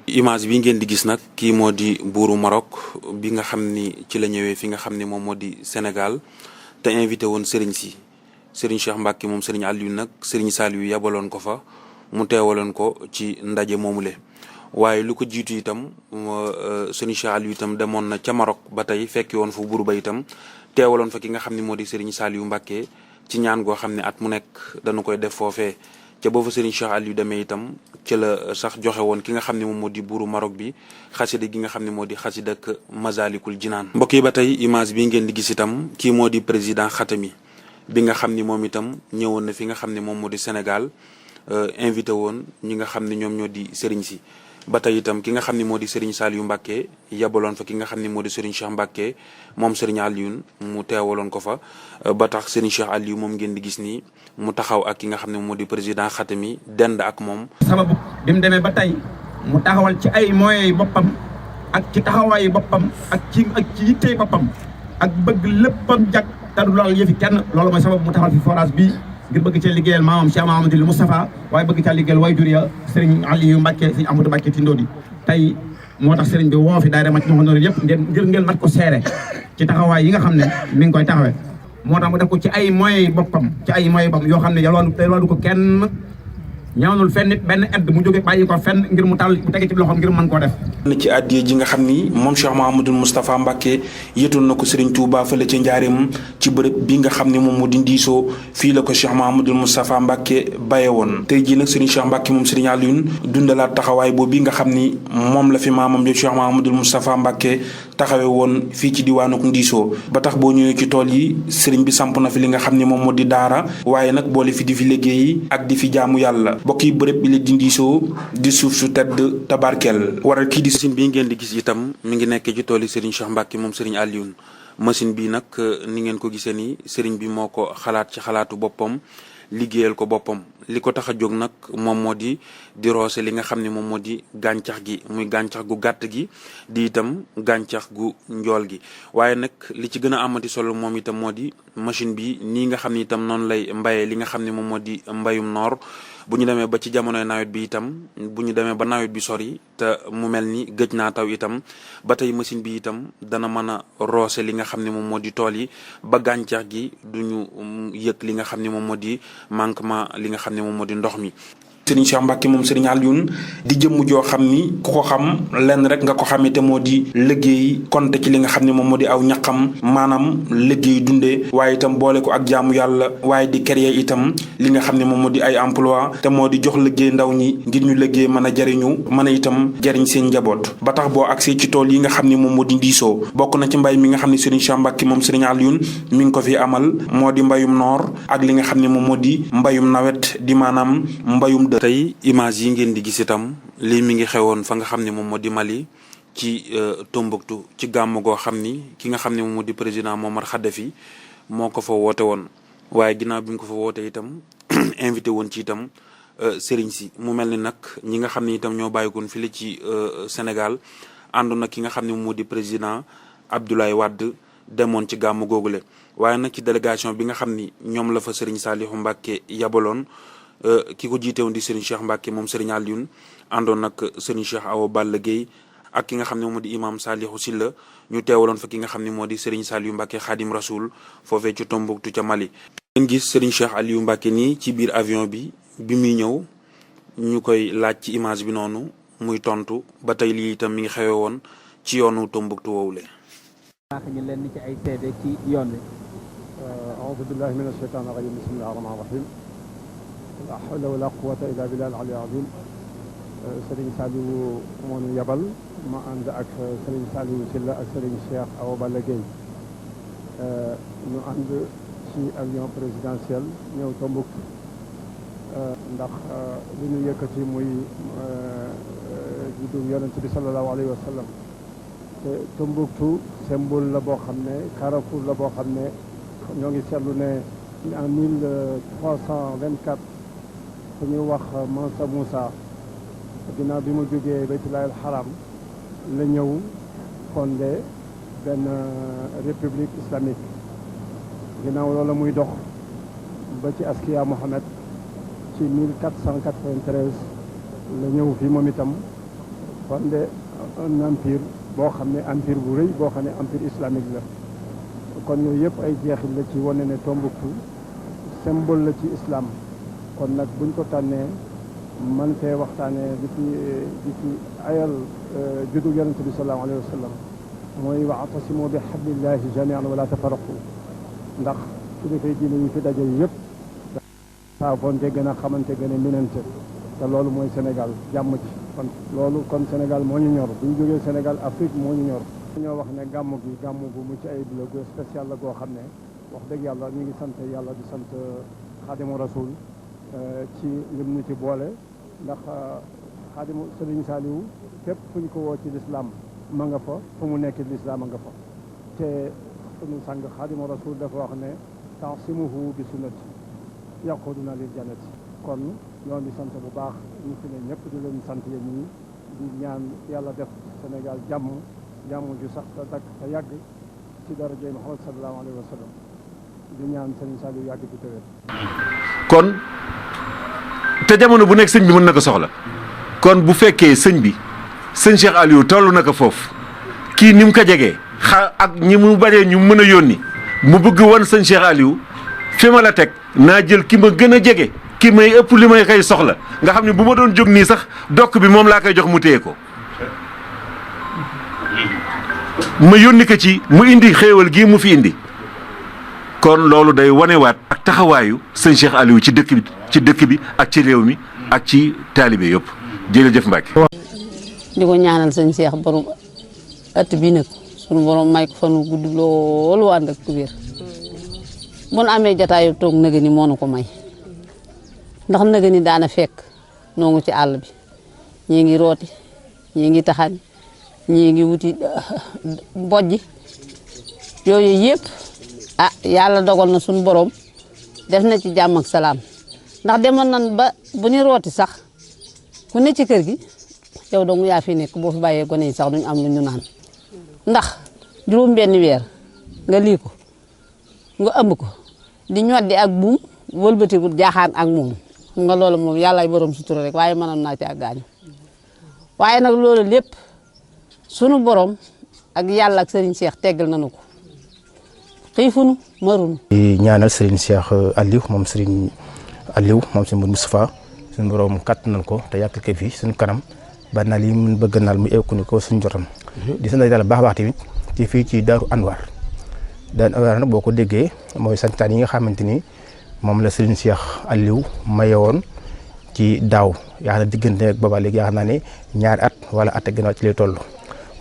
image bi ngeen di gis nag kii moo di buuru Maroc bi nga xam ni ci la ñëwee fi nga xam ni moom moo di Sénégal te invité woon Serigne si Serigne Cheikh Mbacke moom Serigne Aliou nag Serigne Saliou yabaloon ko fa mu teewaloon ko ci ndaje moomule. waaye lu ko jiitu itam Serigne Cheikh Aliou itam demoon na ca Maroc ba tey fekki woon fa buur ba itam teewaloon fa ki nga xam ni moo di Serigne Saliou Mbacke ci ñaan goo xam ne at mu nekk dañu koy def foofee. ca boobu Serigne Cheikh Aliou demee itam ca la sax joxe woon ki nga xam ne moom moo di buuru Maroc bi xasida gi nga xam ne moo di xasida ak Masalikul Jinaan. mbokk yi ba tey image bi ngeen di gis itam kii moo di président Khatami bi nga xam ni moom itam ñëwoon na fi nga xam ne moom moo di Sénégal invité woon ñi nga xam ne ñoom ñoo di Serigne si. ba tey itam ki nga xam ne moo di Serigne Saliou Mbacke yabaloon fa ki nga xam ne moo di Serigne Cheikh Mbacke moom Serigne Aliou mu teewaloon ko fa ba tax Serigne Cheikh Aliou moom ngeen di gis nii mu taxaw ak ki nga xam ne moo di président Khatami dend ak moom. sababu bi mu demee ba tey mu taxawal ci ay moyens yi boppam ak ci taxawaayu boppam ak ci yittee boppam ak bëgg léppam jag te du lool yëfi kenn loolu mooy sabab mu taxawal fi forage bii ngir bëgg cee liggéeyal maamam Cheikh Mahamadou Moustapha waaye bëgg caa liggéeyal waajur ya Serigne Aliou Mbacke Serigne Amadou Mbacke Tindodi tey moo tax Serigne bi woo fi daayira Majmahun Nurayni yëpp ngeen mat ko seere ci taxawaay yi nga xam ne mi ngi koy taxawee moo tax mu def ko ci ay moyens boppam yoo xam ne yalwaanu ko kenn ñaanul fenn nit benn aide mu jóge bàyyi ko fenn ngir mu tàll mu tege ci loxoom ngir mën koo def. ci addiya ji nga xam ni moom Cheikh Mahamadou Moustapha Mbacke yëtoon na ko Serigne Touba fële ca Njaareem ci bërëb bi nga xam ni moom moo di Ndiso fii la ko Cheikh Mahamadou Moustapha Mbacke baye woon tey jii nag Serigne Cheikh Mbacke moom Serigne Alioune dundalaat taxawaay boobu bi nga xam ni moom la fi maamam jo Cheikh Mahamadou Moustapha Mbacke taxawee woon fii ci diwaanuk Ndiso ba tax boo ñëwee ci tool yi Serigne bi samp na fi li nga xam ni moom moo di daara waaye nag boole fi di fi liggéey ak di fi jaamu yàlla bokk yi bërëb bi la di Ndiso di suuf su tedd tabarkel waral kii di machine bii ngeen di gis itam mi ngi nekk ci tool yi Serigne Cheikh Mbacke moom Serigne Alioune machine bi nag ni ngeen ko gisee ni Serigne bi moo ko xalaat ci xalaatu boppam liggéeyal ko boppam li ko tax a jóg nag moom moo di roose li nga xam ne moom moo di gàncax gi muy gàncax gu gàtt gi di itam gàncax gu njool gi waaye nag li ci gën a amati solo moom itam moo di machine bi nii nga xam ne itam noonu lay mbayee li nga xam ne moom moo di mbayum noor bu ñu demee ba ci jamonoy nawet bi itam bu ñu demee ba nawet bi sori te mu mel ni gëj naa taw itam ba tey machine bi itam dana mën a roose li nga xam ne moom moo di tool yi ba gàncax gi duñu yëg li nga xam ne moom moo di manquement li nga xam ne moom moo di ndox mi. Serigne Cheikh Mbacke moom Serigne Alioune di jëmm joo xam ni ku ko xam lenn rek nga ko xamee te moo di liggéey konte ci li nga xam ne moom moo di aw ñaqam maanaam liggéey dundee waaye itam boole ko ak jaamu yàlla waaye di créer itam li nga xam ne moom moo di ay emploi te moo di jox liggéey ndaw ñi ngir ñu liggéey mën a jariñu mën a itam jariñ seen njaboot ba tax boo agsee ci tool yi nga xam ne moom moo di Ndiso bokk na ci mbay mi nga xam ne Serigne Cheikh Mbacke moom Serigne Alioune mi ngi ko fi amal moo di mbayum noor ak li nga xam ne moom moo di mbayum nawet di maanaam mbayum tey image yi ngeen di gis itam lii mi ngi xewoon fa nga xam ne moom moo di Mali ci Tombouctou ci gàmm goo xam ni ki nga xam ne moom moo di président Moammar Kadhafi moo ko fa woote woon waaye ginnaaw bi mu ko fa woote itam invité woon ci itam sëriñ si mu mel ni nag ñi nga xam ne itam ñoo bàyyikoon fii la ci Sénégal àndoon nag ki nga xam ne moom moo di président Abdoulaye Wade demoon ci gàmm googule waaye nag ci délégation bi nga xam ni ñoom la fa sëriñ Saliou Mbacke yabaloon ki ko jiite woon di Serigne Cheikh Mbacke moom Serigne Alioune àndoon nag Serigne Cheikh Awa Balla Gueye ak ki nga xam ne moo di imam Salihou Silla ñu teewaloon fa ki nga xam ne moo di Serigne Saliou Mbacke Khadim Rasoul foofee ci Tombouctou ca Mali. ngeen gis Serigne Cheikh Aliou Mbacke nii ci biir avion bi muy ñëw ñu koy laaj ci image bi noonu muy tontu ba tey lii itam mi ngi xewe woon ci yoonu Tombouctou woowule. ñu leen ci ay seede ci yoon wi. a'uuzu billahi mina shaytaani rajiim bismillahi rahmaani rahiim. la hawla wala quwwata illa billahi al-ali al-azim. Serigne Saliou moo ñu yabal ma ànd ak Serigne Saliou Silla ak Serigne Cheikh Awa Balla Gueye ñu ànd ci avion présidentiel ñëw Tombouctou ndax li ñu yëkkati muy juddu yonent bi sallallahu alayhi wa sallam te Tombouctou symbole la boo xam ne carrefour la boo xam ne ñoo ngi seetlu ne en 1324 fu ñuy wax Mansa Moussa ginnaaw bi mu jógee Baytullaahil Haram la ñëw fondé benn république islamique ginnaaw loola muy dox ba ci Askiya Mohamed ci 1493 la ñëw fii moom itam fondé un empire boo xam ne empire bu rëy boo xam ne empire islamique la kon yooyu yëpp ay jeexit la ci wane ne Tombouctou symbole la ci islam kon nag buñ ko tànnee man fee waxtaanee di fi ayal juddu yonente bi sallallahu alayhi wa sallam mooy wa'tasimu bi hablillahi jami'an wala tafarraqu ndax kilifay diine yi fi daje yëpp saafonte gën a xamante gën a minante te loolu mooy Sénégal jàmm ci kon loolu kon Sénégal moo ñu ñor bu ñu jógee Sénégal Afrique moo ñu ñor ñoo wax ne gàmm gi gàmm bu mucc ayib la gu spécial la goo xam ne wax dëgg yàlla ñu ngi sant yàlla di sant Xaadimu Rasul ci lim ñu ci boole ndax Xaadimu Serigne Saliou képp fu ñu ko woo ci lislaam ma nga fa fu mu nekk lislaam a nga fa te sunu sang Xaadimu Rasul dafa wax ne ta'simuhu bi sunnati yaquduna lil jannati kon ñoo ngi sant bu baax ñu fi ne ñëpp di leen sant yéen ñi di ñaan yàlla def Sénégal jàmm ju sax te dakk te yàgg ci daraja Muhammad sallallahu alayhi wa sallam di ñaan Serigne Saliou yàgg ci tëwét kon te jamono bu nekk sëñ bi mën na ko soxla kon bu fekkee sëñ Cheikh Aliou toll na ko foofu kii ni mu ko jegee ak ñi mu baree ñu mën a yónni mu bëgg wan sëñ Cheikh Aliou fi ma la teg naa jël ki ma gën a jege ki may ëpp li may koy soxla nga xam ne bu ma doon jóg nii sax dokk bi moom laa koy jox mu téye ko ma yónni ko ci mu indi xéewal gii mu fi indi kon loolu day wanewaat ak taxawaayu sëñ Cheikh Aliou ci dëkk bi ak ci réew mi ak ci taalibe yëpp jërëjëf Mbacke. di ko ñaanal sëñ Cheikh borom ëtt bi nag sunu borom may ko fanu gudd loolu ànd ak wér bu nu amee jataayu toog nëgë ni moo nu ko may ndax nëgë ni daana fekk noo ngi ci àll bi ñii ngi rooti ñii ngi taxani ñii ngi wuti bojji yooyu yëpp yàlla dogal na suñu borom def na ci jàmm ak salaam ndax demoon nan ba bu ñu rooti sax ku ne ci kër gi yow dong yaa fi nekk boo fi bàyyee gone yi sax duñ am lu ñu naan ndax juróom benn weer nga lii ko nga ëmb ko di ñoddi ak buum wëlbatiku jaaxaan ak moom xam nga loolu moom yàllaay borom sutura rek waaye mënoon naa ci ak gaañu waaye nag loolu lépp sunu borom ak yàlla ak Serigne Cheikh teggal nañu ko xiifunu marunu di ñaanal Serigne Cheikh Aliou moom Serigne Moustapha suñu borom kàttanal ko te yàggal ko fii suñu kanam ba naal yi mun bëgg naal mu eeku ni ko suñu jotam di sant yàlla baax tamit ci fii ci Daaru Anwar nag boo ko déggee mooy santaan yi nga xamante ni moom la Serigne Cheikh Aliou maye woon ci daaw yaakaar naa diggante ak booba léegi yaakaar naa ne ñaari at wala at ak gannaaw ci lay toll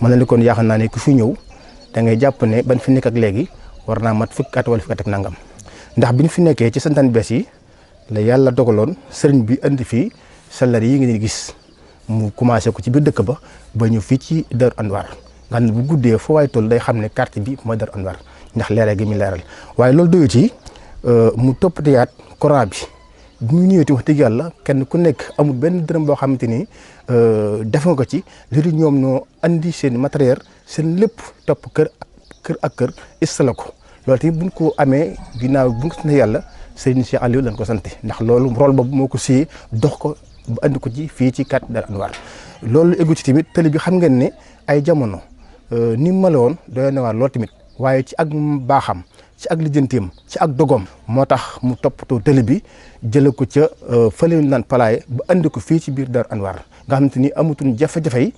mën na ni kon yaakaar naa ne ku fi ñëw da ngay jàpp ne ban fi nekk ak léegi war naa mat fukki at wala fukki at ak nangam ndax biñ fi nekkee ci santaan bees yi la yàlla dogaloon sëriñ bi indi fii salari yi ngeen gis mu commencé ko ci biir dëkk ba ñu fii ci Daaru Anwar nga xam ne bu guddee foo waay toll day xam ne quartier bi mooy Daaru Anwar ndax leeral gi mu leeral waaye loolu doyu ci mu toppatiwaat courant bi mu ñëwee wax dëgg yàlla kenn ku nekk amul benn dërëm boo xamante ni def nga ko ci li ñoom ñoo andi seen matériel seen lépp topp kër ak kër installé ko loolu tamit buñ ko amee ginnaaw bu ñu ko sant yàlla Serigne Cheikh Aliou lañ ko sant ndax loolu rôle boobu moo ko siyee dox ko ba andi ko ci fii ci quartier Daaru Anwar loolu eggu ci tamit télé bi xam ngeen ne ay jamono ni mu mala woon doy na waar loolu tamit waaye ci ak baaxam ci ak lijjanteem ci ak dogom moo tax mu toppatoo télé bi jëlee ko ca fële naan palaaye ba andi ko fii ci biir Daaru Anwar nga xamante ni amatuñ jafe-jafe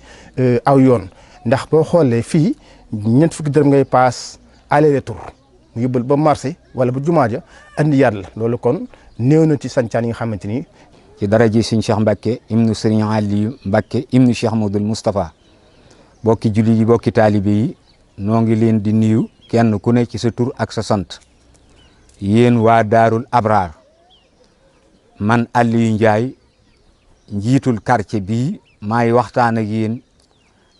aw yoon ndax boo xoolee fii ñeent fukki dërëm ngay paas aller retour mu yóbbal ba marché wala ba jumaa ja andi yàlla loolu kon néew na ci sancaan yi nga xamante ni. ci daraji Serigne Cheikh Mbacke ibnu Serigne Aliou Mbacke ibnu Cheikh Modou Moustapha bokki julli yi bokki taalibe yi noo ngi leen di nuyu kenn ku ne ci sa tur ak sa sant yéen waa Daarul Abraar man Aliou Ndiaye njiitul quartier bii maay waxtaan ak yéen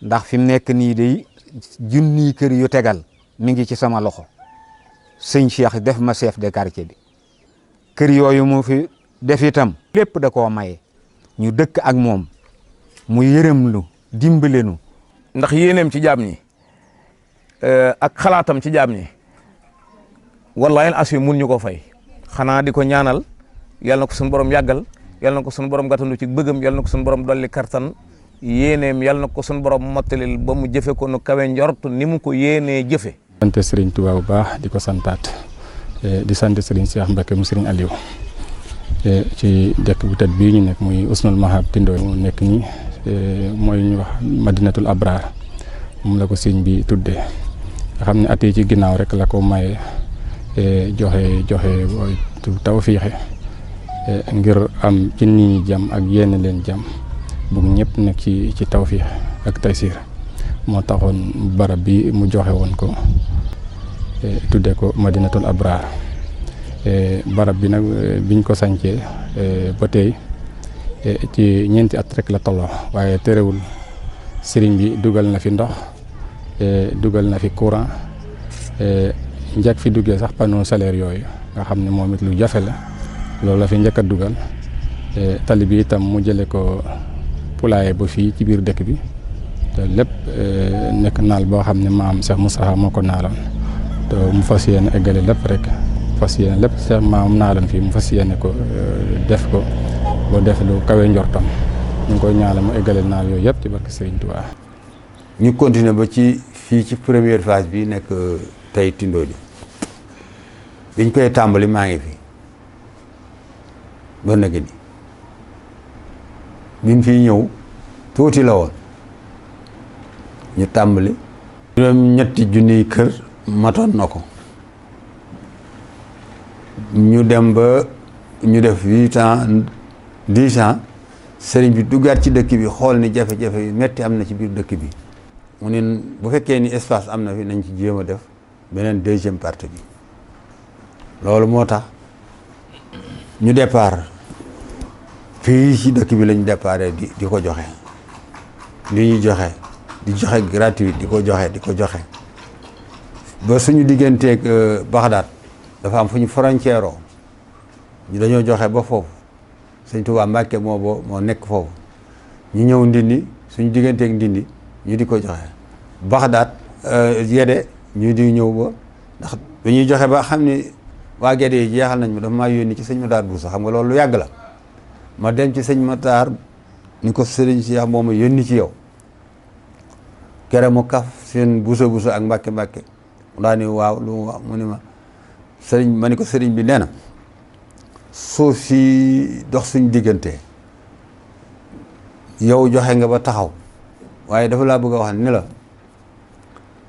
ndax fi mu nekk nii day junniy kër yu tegal mi ngi ci sama loxo sëñ Cheikh def ma chef de quartier bi kër yooyu mu fi def itam lépp da koo maye ñu dëkk ak moom mu yërëm lu dimbale nu ndax yéeneem ci jaam ñi ak xalaatam ci jaam ñi wallahi as mun ñu ko fay xanaa di ko ñaanal yàlla na ko suñu borom yàggal yàlla na ko suñu borom gàttandu ci bëggam yàlla na ko suñu borom dolli kartan yéeneem yàlla na ko suñu borom mottalil ba mu jëfe ko nu kawe njort ni mu ko yéenee jëfe sant Serigne Touba bu baax di ko santaat di sant Serigne Cheikh Mbacke mu Serigne Aliou ci dëkk bu tedd bii ñu nekk muy Usnul Mahab Tindoo mu nekk nii mooy ñu wax Madinatul Abrar moom la ko sëñ bi tuddee nga xam ne at yi ci ginnaaw rek la ko maye joxe tawfiixe ngir am ci nit ñi jàmm ak yéene leen jàmm bugg ñëpp nekk ci tawfiix ak taysiir moo taxoon barab bi mu joxe woon ko tuddee ko Madinatul Abrar barab bi nag biñ ko sancee ba tey ci ñeenti at rek la tolloo waaye terewul sëriñ bi dugal na fi ndox dugal na fi courant njëkk fi duggee sax panneau solaire yooyu nga xam ne moom it lu jafe la loolu la fi njëkk a dugal tali bi itam mu jële ko poulailler ba fii ci biir dëkk bi te lépp nekk naal boo xam ne maam Cheikh Moustapha moo ko naaloon te mu fas yéene eggale lépp rek fas yéene lépp Cheikh maam naaloon fii mu fas yéene ko def ko boo def lu kawe njortam ñu ngi koy ñaanal mu eggale naal yooyu yëpp ci barke Serigne Touba. ñu continuer ba ci fii ci première phase bi nekk tey Tindodi biñ koy tàmbali maa ngi fi ba nag ni biñ fiy ñëw tuuti la woon ñu tàmbali juróom-ñetti junniy kër matoon na ko ñu dem ba ñu def 8 ans 10 ans sëriñ bi duggaat ci dëkk bi xool ni jafe-jafe yu metti am na ci biir dëkk bi mu ne bu fekkee ni espace am na fi nañ ci jéem a def beneen deuxième partie bi loolu moo tax ñu départ fii ci dëkk bi lañ déparé di ko joxe li ñuy joxe di joxe gratuit di ko joxe ba suñu digganteeg Baxdaad dafa am fu ñu frontière oo ñu dañoo joxe ba foofu Sëñ Tuubaa Mbàkke moo nekk foofu ñu ñëw Ndindi suñu digganteeg Ndindi ñu di ko joxe Baxdaad Gede ñu di ñëw ba ndax dañuy joxe ba xam ni waa Gede yi jeexal nañ ma dafa maa yónni ci sëñ Matar Bousso xam nga loolu lu yàgg la ma dem ci sëñ Matar ni ko sëriñ si moom ma yónni ci yow kere mu kaf seen Bousso ak Mbàkke mu daa ni waaw lu mu wax mu ni ma sëriñ ma ni ko sëriñ bi nee na suuf si dox suñ diggante yow joxe nga ba taxaw waaye dafa laa bëgg a wax ni la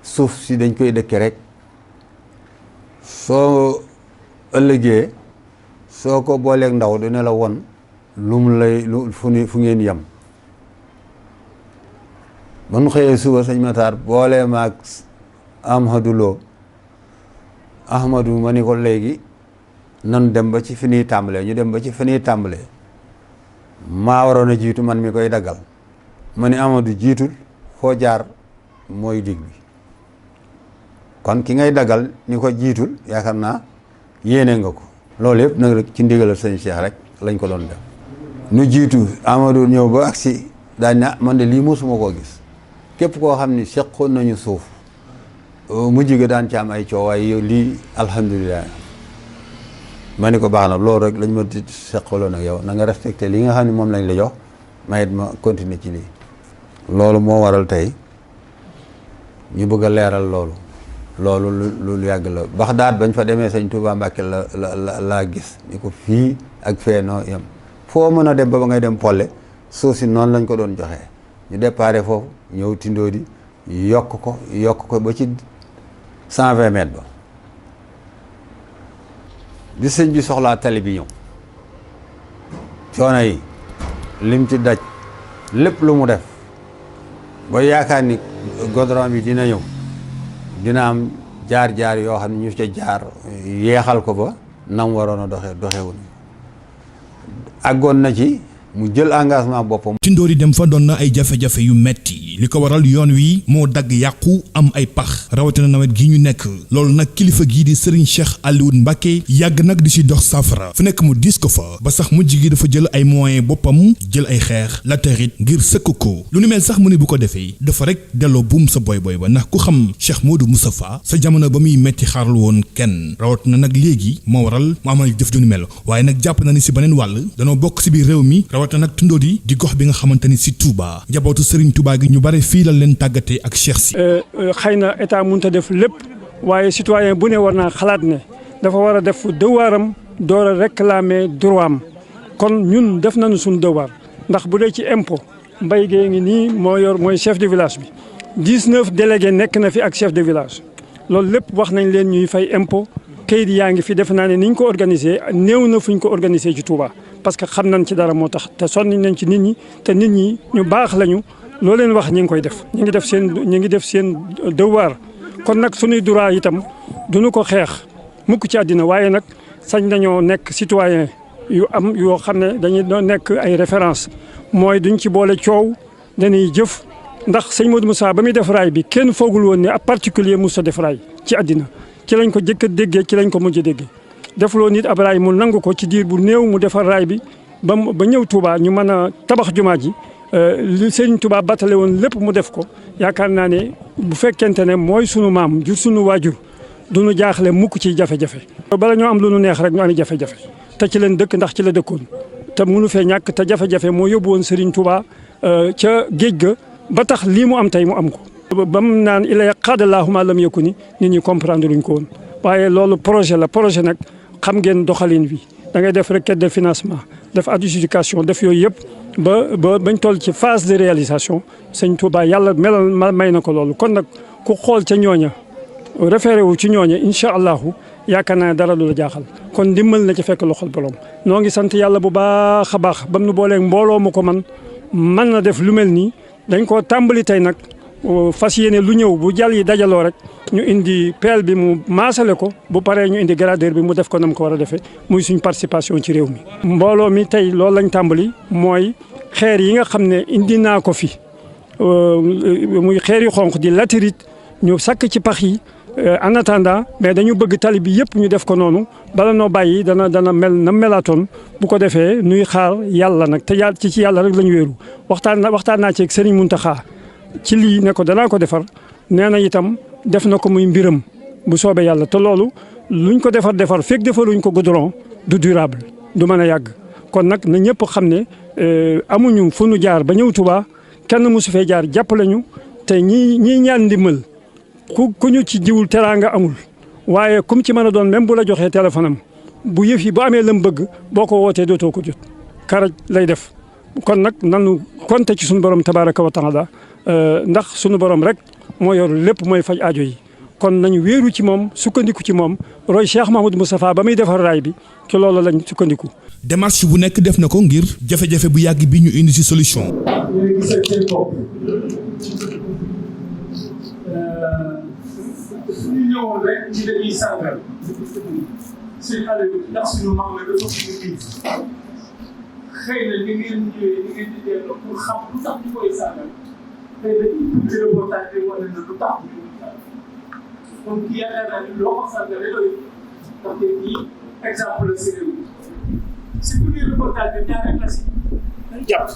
suuf si dañ koy dëkke rek soo ëllëgee soo ko booleeg ndaw dina la won lu mu lay fu ngeen yem ba nu xëyee suba sëñ Matar boolee maag Ahmadou Lo Ahmadou ma ni ko léegi nan dem ba ci fi ñuy tàmbalee ñu dem ba ci fi ñuy tàmbalee maa waroon a jiitu man mi koy daggal ma ni Amadou jiitul foo jaar mooy dig bi kon ki ngay daggal ni ko jiitul yaakaar naa yéene nga ko loolu yëpp nag rek ci ndigalal sëñ Cheikh rek lañ ko doon def nu jiitu Amadou ñëw ba agsi daañ na man de lii mosuma koo gis képp koo xam ni seqoon nañu suuf mujj ga daan ci am ay coow waaye lii alhamdulilah ma ni ko baax na loolu rek lañ ma di seqaloon ak yow na nga respecté li nga xam ne moom lañ la jox mayit ma continuer ci lii loolu moo waral tey ñu bëgg a leeral loolu lu yàgg la Baxdaad bañ fa demee sëñ Touba Mbàkke laa gis ni ko fii ak fee noo yem foo mën a dem ba ngay dem Polle suuf si noonu lañ ko doon joxee ñu déparé foofu ñëw Tindodi yokk ko ba ci 120 mètres ba bi sëñ bi soxlaa tali bi ñëw coono yi lim ci daj lépp lu mu def ba yaakaar ni goudron bi dina ñëw dina am jaar-jaar yoo xam ne ñu ca jaar yeexal ko ba nam waroon a doxewul àggoon na ci mu jël engagement boppam. Tindodi dem fa doon na ay jafe-jafe yu metti li ko waral yoon wi moo dagg yàqu am ay pax rawatina nawet gi ñu nekk loolu nag kilifa gii di Serigne Cheikh Aliou Mbacké yàgg nag di si dox saafara fu nekk mu diis ko fa ba sax mujj gi dafa jël ay moyens boppam jël ay xeex latérite ngir sëkk ko lu ni mel sax mu ne bu ko defee dafa rek delloo buum sa boy ba ndax ku xam Cheikh Modou Moustapha sa jamono ba muy metti xaarlu woon kenn rawatina nag léegi moo waral mu amal jëf ju ni mel waaye nag jàpp na ni si beneen wàll danoo bokk si biir réew mi rawatina nag Tindodi di gox bi nga xamante ni si Touba njabootu Serigne Touba gi ñu bare fii la leen tàggatee ak Cheikh si. xëy na état mënut a def lépp waaye citoyen bu ne war naa xalaat ne dafa war a def devoiram door a réclamer droit am kon ñun def nañu suñu devoir ndax bu dee ci impôt mbay gee ngi nii mooy chef de village bi 19 délégués nekk na fi ak chef de village loolu lépp wax nañ leen ñuy fay impôt kayit yaa ngi fi defe naa ne ni ñu ko organisé néew na fu ñu ko organisé ci Touba. parce que xam nañ ci dara moo tax te sonn nañ ci nit ñi te nit ñi ñu baax lañu loo leen wax ñi ngi koy def ñi ngi def seen devoir kon nag suñuy droit itam duñu ko xeex mukk ci àddina waaye nag sañ nañoo nekk citoyen yu am yoo xam ne dañuy doon nekk ay référence mooy duñ ci boole coow dañuy jëf ndax sëñ Modou Moussa ba muy def raay bi kenn foogul woon ne ab particulier mos a def raay ci àddina ci lañ ko jëkk a déggee ci lañ ko mujj a déggee defloo nit ab raay mu nangu ko ci diir bu néew mu defar raay bi ba ñëw Touba ñu mën a tabax jumaa ji li Sëriñ Tuubaa battale woon lépp mu def ko yaakaar naa ne bu fekkente ne mooy sunu maam jur sunu waajur du nu jaaxle mukk ci jafe-jafe. bala ñoo am lu nu neex rek ñu ami jafe-jafe te ci leen dëkk ndax ci la dëkkoon te mënu fee ñàkk te jafe-jafe moo yóbbu woon Sëriñ Tuubaa ca géej ga ba tax lii mu am tey mu am ko. ba mu naan ila qaadallaahu maa lam yakuni nit ñi comprendre luñ ko woon waaye loolu projet la projet nag xam ngeen doxalin wi da ngay def requête de financement def adjudication def yooyu yëpp ba bañ toll ci phase de réalisation Sëñ Tuubaa yàlla melal may na ko loolu kon nag ku xool ca ñooña référé wu ci ñooña incha allahu yaakaar naa dara du la jaaxal kon ndimbal na ci fekk loxol borom noo ngi sant yàlla bu baax a baax bam nu booleeg mbooloo mu ko mën na def lu mel nii dañ koo tàmbali tey nag fas yéene lu ñëw bu jàll yi dajaloo rek ñu indi pelle bi mu maasale ko bu paree ñu indi gradeur bi mu def ko nam ko war a defee muy suñ participation ci réew mi. mbooloo mi tey loolu lañ tàmbali mooy xeer yi nga xam ne indi naa ko fi muy xeer yu xonq di latérite ñu sakk ci pax yi en attendant mais dañu bëgg tali bi yëpp ñu def ko noonu bala noo bàyyi dana mel na melaatoon bu ko defee nuy xaar yàlla nag te yàlla ci yàlla rek la ñu wéeru waxtaan naa ci ak Serigne Mountakha ci lii ne ko danaa ko defar nee na itam def na ko muy mbiram bu soobee yàlla te loolu luñ ko defar fekk defaruñ ko goudron du durable du mën a yàgg kon nag na ñëpp xam ne amuñu fu nu jaar ba ñëw Touba kenn mosu fee jaar jàppale ñu te ñii ñaan ndimbal ku ñu ci jiwul teraanga amul waaye comme ci mën a doon même bu la joxee téléphone am bu yëf yi bu amee lam bëgg boo ko wootee dootoo ko jot karaj lay def kon nag nanu konte ci suñu borom tabaraka wa taala ndax suñu borom rek moo yor lépp mooy faj aajo yi kon nañu wéeru ci moom sukkandiku ci moom roy Cheikh Mahamadou Moustapha ba muy defar raay bi ci loolu lañ sukkandiku. démarche bu nekk def na ko ngir jafe-jafe bu yàgg bi ñu indi ci solution. suñu ñëwoon rek ci dañuy sargal suñu Aliou ndax suñu mag la dafa suñu biir xëy na li ngeen ñëwee li ngeen di delloo pour xam lu tax ñu koy sargal xëy na ci reportage bi wane na lu tax ñu koy sargal donc kii yaakaar naa ni loo ko sargale doy ndaxte kii exemple la si réew si bu dee reportage bi ñaar rek la si jàpp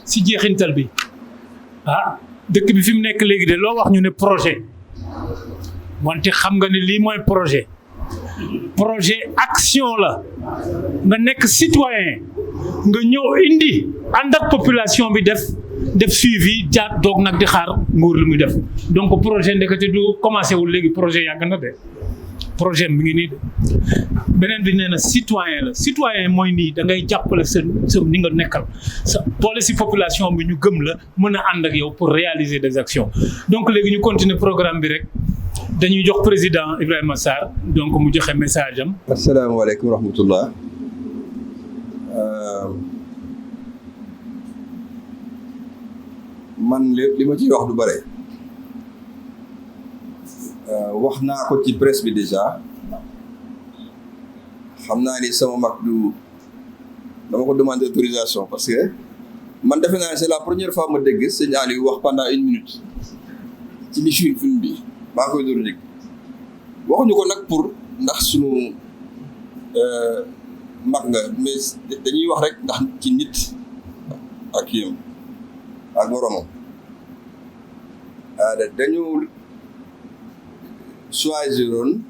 si jeexintal bi dëkk bi fi mu nekk léegi de loo wax ñu ne projet wante xam nga ne lii mooy projet action la nga nekk citoyen nga ñëw indi ànd ak population bi def suivi jaat doog nag di xaar nguur lu muy def donc projet ndekete du commencé wul léegi projet yàgg na de projet mi ngi nii de beneen bi nee na citoyen mooy nii da ngay jàppale sa ni nga nekkal sa boole si population bi ñu gëm la mën a ànd ak yow pour réaliser des actions donc léegi ñu continuer programme bi rek dañuy jox président Ibrahima Sarr donc mu joxe message am. asalaamaaleykum wa rahmatullah man li ma ciy wax du bare wax naa ko ci presse bi déjà xam naa ni sama mag du dama ko demander autorisation parce que man defe naa c'est la première fois ma dégg sëñ Aliou wax pendant 1 minute ci mission film bi maa koy door a dégg waxuñu ko nag pour ndax sunu mag nga mais dañuy wax rek ndax ci nit ak yéen ak boromam dañu choisiroon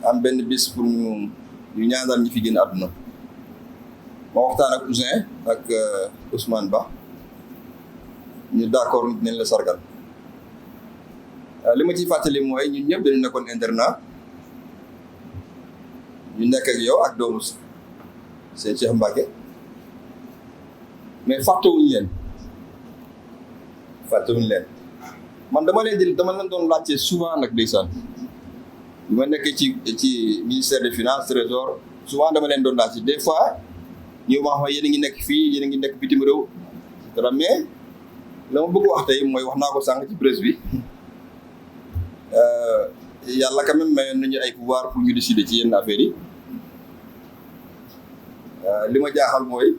am benn bis pour ñu ñaanal ñi fi génn àdduna ma waxtaan ak Ousseyn ak Ousmane Ba ñu d'accord dinañ la sargal li ma ciy fàttali mooy ñun ñëpp dañu nekkoon internat ñu nekk ak yow ak doomu seen Cheikh Mbacke mais fàttewuñu leen man dama leen doon laajte souvent nag ndeysaan bi ma nekkee ci ministère des finances trésor souvent dama leen doon laajte des fois ñëw ma xam yéen a ngi nekk fii yéen a ngi nekk bitim réew dara mais la ma bëgg wax tey mooy wax naa ko sànq ci presse bi yàlla quand même mayoon nañu ay pouvoir pour ñu décider ci yenn affaires yi li ma jaaxal mooy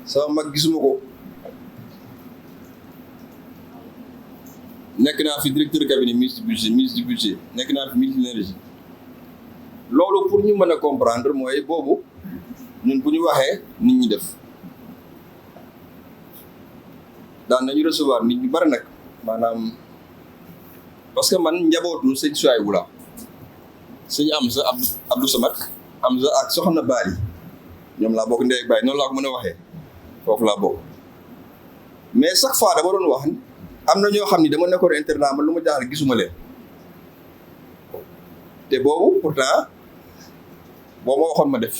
sama mag gisuma ko nekk naa fi directeur cabinet ministre du budget nekk naa fi ministre de l'énergie loolu pour ñu mën a comprendre mooy boobu ñun bu ñu waxee nit ñi def daan nañu recevoir nit ñu bari nag maanaam parce que man njabootu sëñ Souhaïbou la sëñ Amza Abdou Samad Amza ak soxna Bali ñoom laa bokk ndey ak baay noonu laa ko mën a waxee foofu laa bokk mais chaque fois dama doon wax am na ñoo xam ni dama nekkoon internat man lu ma jaaxal gisuma leen te boobu pourtant boo ma waxoon ma def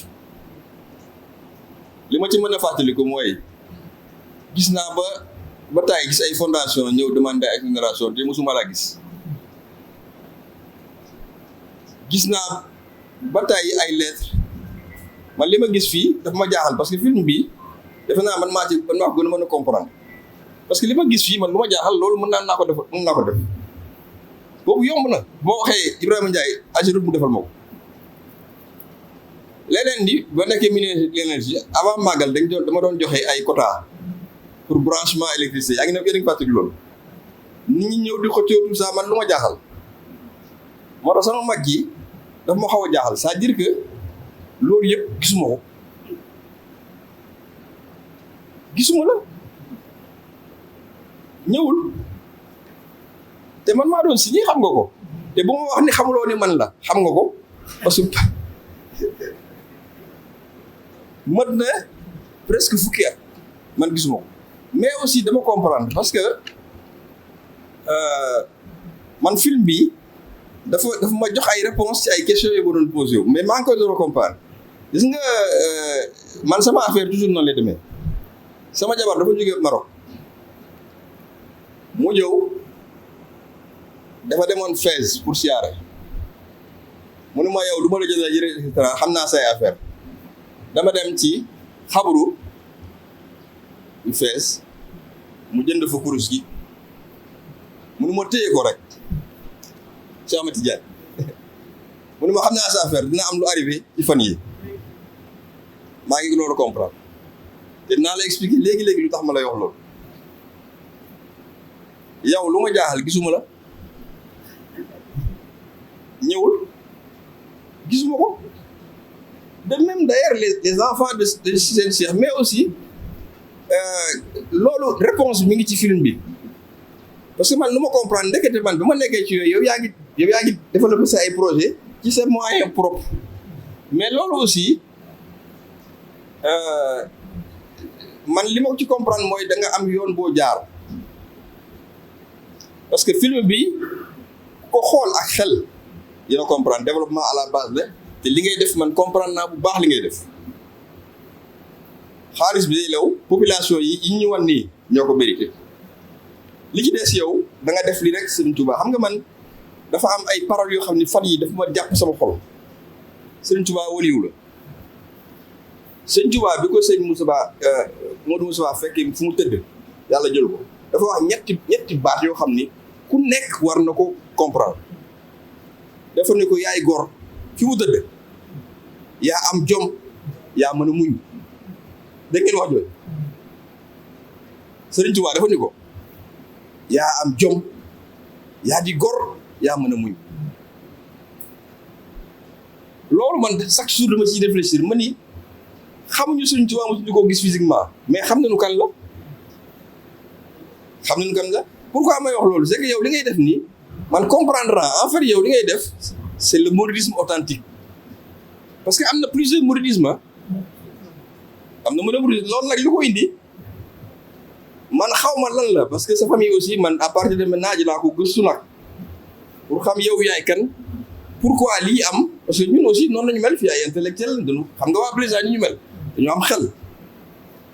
li ma ci mën a fàttaliku mooy gis naa ba taay gis ay fondation ñëw demandé ay exonération te mosuma laa gis naa ba taay ay lettres man li ma gis fii dafa ma jaaxal parce que film bi defe naa man maa ko gën a mën a comprendre parce que li ma gis fii man lu ma jaaxal loolu mën naa ko def boobu yomb na boo waxee Ibrahima Ndiaye Ageroute mu defal ma ko leneen di ba nekkee ministre de l'énergie avant màggal dama doon joxe ay quota pour branchement électricité yaa ngi fàttali loolu nit ñi ñëw di xëccoo tout ça man lu ma jaaxal moo tax sama mag yi dafa ma xaw a jaaxal c'est-à-dire que loolu yëpp gisuma la ñëwul te man maa doon signé xam nga ko te bu ma wax ni xamuloo ni man la xam nga ko parce que mat na presque fukki at man gisuma ko mais aussi dama comprendre parce que man film bi dafa ma jox ay réponses ci ay questions yu ma doon posé wu mais maa ngi koy door a comprendre gis nga man sama affaire toujours noonu lay demee sama jabar dafa jógee Maroc mu ñëw dafa demoon Fès pour siyaare mu ne ma yow du ma la jëlee yëre et cetera xam naa say affaire dama dem ci xabru yu Fès mu jënd fa kurus gi mu ne ma téye ko rek Cheikh Ahmed Tidiane mu ne ma xam naa sa affaire dina am lu arrivé ci fan yi maa ngi loolu comprendre te dinaa la expliquer léegi-léegi lu tax ma lay wax loolu yow lu ma jaaxal gisuma la ñëwul gisuma ko de même d'ailleurs les enfants de seen Cheikh mais aussi loolu réponse mi ngi ci film bi parce que man lu ma comprendre ndekete man bi ma nekkee ci yooyu yow yaa ngi développé sa ay projet ci sa moyen propre mais loolu aussi man li ma ci comprendre mooy da nga am yoon boo jaar parce que film bi ko xool ak xel dina comprendre développement à la base la te li ngay def man comprendre naa bu baax li ngay def xaalis bi day lew population yi ñu wan nii ñoo ko mérité li ci des yow da nga def li rek Serigne Touba xam nga man dafa am ay paroles yoo xam ne fan yi dafa ma jàpp sama xol Serigne Touba waliwu la Serigne Touba bi ko sëñ Modou Moussa fekkee fu mu tëdd yàlla jël ko dafa wax ñetti baat yoo xam ni ku nekk war na ko comprendre dafa ne ko yaay gor fi mu tëdd yaa am jom yaa mën a muñ dégg ngeen wax jooju Serigne Touba dafa ne ko yaa am jom yaa di gor yaa mën a muñ loolu man chaque jour dama ciy réfléchir ma ni xamuñu Serigne Touba mosuñu ko gis physiquement mais xam nañu kan la pourquoi may wax loolu c'est que yow li ngay def nii man comprendre en fait yow li ngay def c'est le mouridisme authentique parce que am na plusieurs mouridisme am na mouridisme loolu nag li ko indi man xaw ma lan la parce que sa famille aussi man à partir de maintenant ji laa ko gëstu nag pour xam yow yaay kan pourquoi lii am parce que ñun aussi noonu lañu mel fii ay intellectuel dañu xam nga waa président ñu mel dañu am xel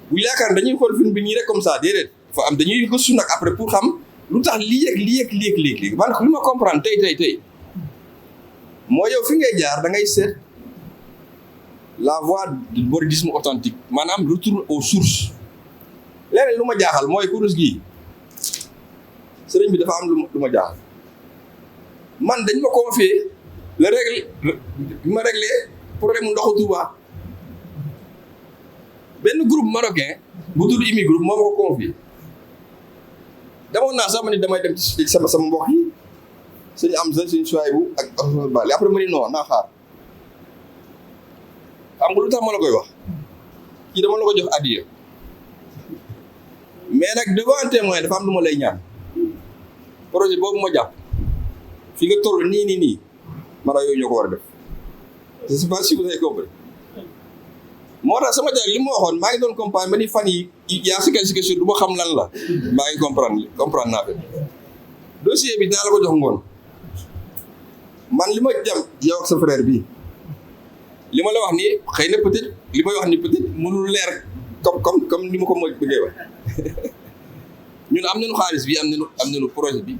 bu yaakaar dañuy xool film bi nii rek comme ça déedéet fa am dañuy gëstu nag après pour xam lu tax lii man li ma comprendre tey moo yow fi ngay jaar da ngay seet la voie du mouridisme authentique maanaam retour aux sources leneen lu ma jaaxal mooy kurus gii sëriñ bi dafa am lu ma jaaxal man dañ ma confier bi ma réglé problème mu ndoxu Touba benn groupe marocain bu tudd Imi groupe moo ma ko confier demoon naa sax ma ni damay dem ci sama mbokk yi suñu am suñu Souhaïbou ak Bali après ma ni non naa xaar xam nga lu tax ma la koy wax kii dama la ko jox addiya mais nag devant témoin dafa am lu ma lay ñaan projet boobu ma jàpp fi nga toll nii man yooyu ñoo ko war a def je sais pas si vous avez compris moo tax sama jaar li ma waxoon maa ngi doon comprendre ba ni fan yi yaa si question du ma xam lan la maa ngi comprendre naa fi dossier bi dinaa la ko jox ngoon man li ma jam yow ak sa frère bi li ma la wax nii xëy na peut-être li may wax ni peut-être mënul leer comme ni ma ko bëggee wax ñun am nañu xaalis bi am nañu projet bi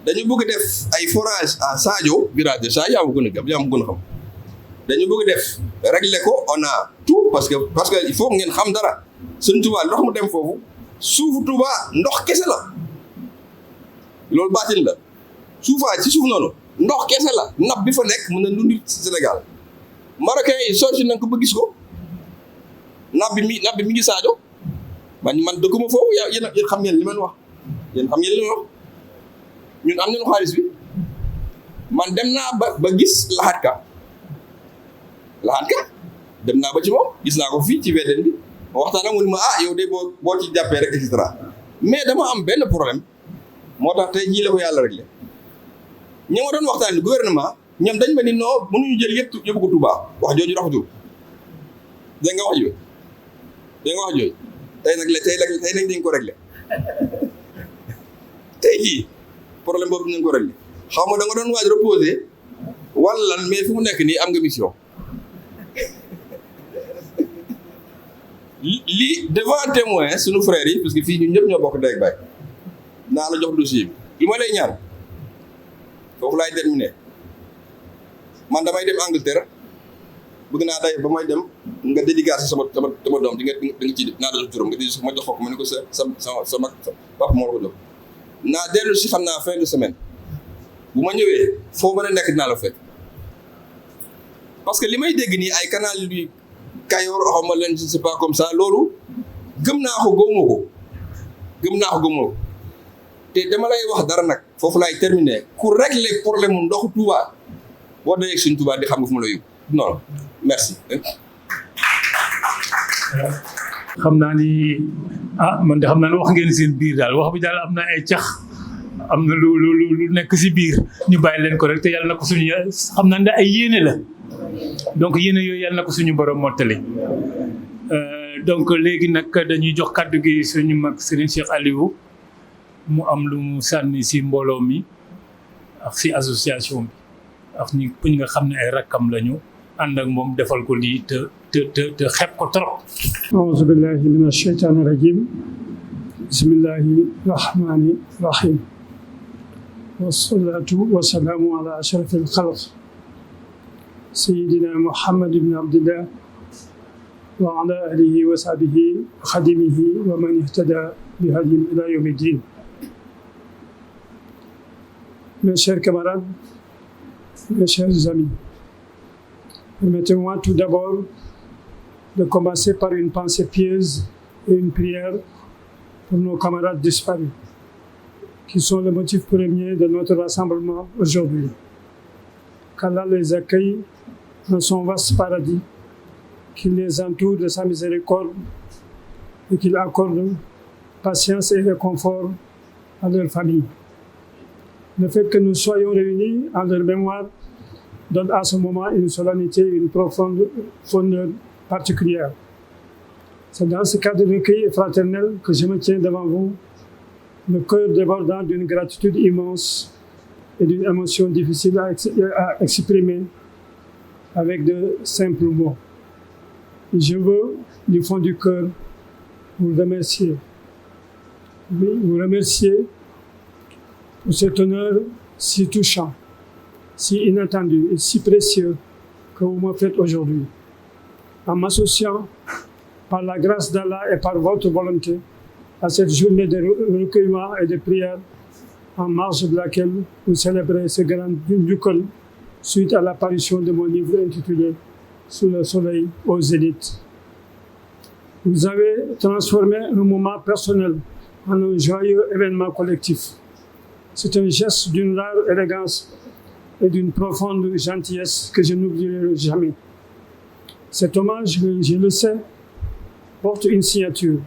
dañu bëgg def ay forage à Sadio virage de Sadio yaa ma gën a xam dañu bëgg def régler ko on a tout parce que il faut ngeen xam dara Sëñ Touba ndox mu dem foofu suufu Touba ndox kese la loolu baatin la ci suuf noonu ndox kese la napp bi fa nekk mën na dund ci Sénégal Marocain yi soosi nañ ko ba gis ko napp bi mi ngi Sadio man dëkkuma foofu yéen xam ngeen li ma wax ñun am nañu xaalis bi man dem naa ba gis laxat ka dem naa ba ci moom gis naa ko fii ci VDN bi ma waxtaan ak mu ne ma yow de boo ci jàppee rek et cetera mais dama am benn problème moo tax tey jii la ko yàlla réglé ñi ma doon waxtaan ni gouvernement ñoom dañ ma ni non mënuñu jël yëpp yóbbu ko Touba wax jooju rafetul dégg nga wax jooju tey nag dañ ko réglé tey jii problème boobu dinañ ko réglé xaw ma da nga doon waaj reposer wala lan mais fu mu nekk nii am nga mission lii devant témoin suñu frères yi parce que fii ñun ñëpp ñoo bokk ndey ak baay naa la jox dossier bi li ma lay ñaan foofu laay terminé man damay dem Angleterre bëgg naa day ba may dem nga dédicace sama doom di nga ci naa la jox turam nga di ma jox ko ma ne ko sa mag papa moo la ko jox naa dellu si xam naa fin de semaine bu ma ñëwee foo mën a nekk dinaa la fekk parce que li may dégg nii ay canal yu Kayoor xawma leen je sais pas comme ça loolu gëm naa ko gëmuma ko te dama lay wax dara nag foofu laay terminer ku régler problème mu ndoxu Touba boo dee suñ Touba di xam nga fu mu la yóbbu non merci. xam naa ni man de xam naa ne wax ngeen seen biir daal wax bi daal am na ay cax am na lu nekk si biir ñu bàyyi leen ko rek te yàlla na ko suñu xam naa ne ay yéene la donc yéene yooyu yàlla na ko suñu borom mottali donc léegi nag dañuy jox kàddu gi suñu mag Serigne Cheikh Aliou mu am lu mu sànni si mbooloo mi ak si association bi ak ñi nga xam ne ay rakkam lañu ànd ak moom defal ko lii te xeeb ko trop. auzu billahi min asheytaani rajim bismillahi rahmani rahim wasalaatu wasalaamu ala ashrafi alxalq sayidina muhammad ibn abdillah wa ala alihi wa sahbihi wa xadimihi wa man ihtada bi hadihim ila yawmi ddin. Mes chers camarades, mes chers amis, permettez-moi tout d'abord de commencer par une pensée pieuse et une prière pour nos camarades disparus, qui sont le motif premier de notre rassemblement aujourd'hui. Qu'Allah les accueille dans son vaste paradis, qu'il les entoure de sa miséricorde et qu'il accorde patience et réconfort à leur famille. Le fait que nous soyons réunis en leur mémoire donne à ce moment une solennité, une profonde honneur particulière. C'est dans ce cadre de recueil et fraternel que je me tiens devant vous, le cœur débordant d'une gratitude immense et d'une émotion difficile à exprimer avec de simples mots. Et je veux, du fond du cœur, vous remercier. Vous remercier pour cet honneur si touchant, si inattendu et si précieux que vous me faites aujourd'hui. En m'associant, par la grâce d'Allah et par votre volonté, à cette journée de recueillement et de prière, en marge de laquelle vous célébrez ce grand Njukkal suite à l'apparition de mon livre intitulé « Sous le soleil au zénith ». Vous avez transformé un moment personnel en un joyeux événement collectif. C'est un geste d'une rare élégance et d'une profonde gentillesse que je n'oublierai jamais. Cet hommage, je le sais, porte une signature,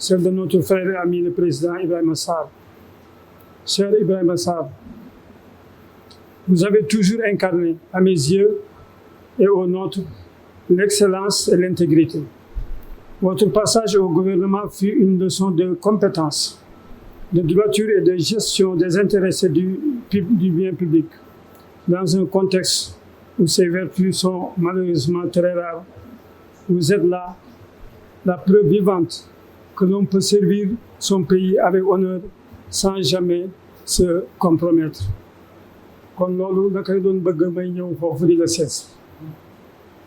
celle de notre frère et ami le président Ibrahima Sarr. Cher Ibrahima Sarr, vous avez toujours incarné, à mes yeux et aux nôtres, l'excellence et l'intégrité. Votre passage au gouvernement fut une leçon de compétence, de droiture et de gestion désintéressée du bien public. Dans un contexte où ces vertus sont malheureusement très rares, vous êtes là, la preuve vivante que l'on peut servir son pays avec honneur sans jamais se compromettre. kon loolu da koy doon bëgg may ñëw foofu di la seet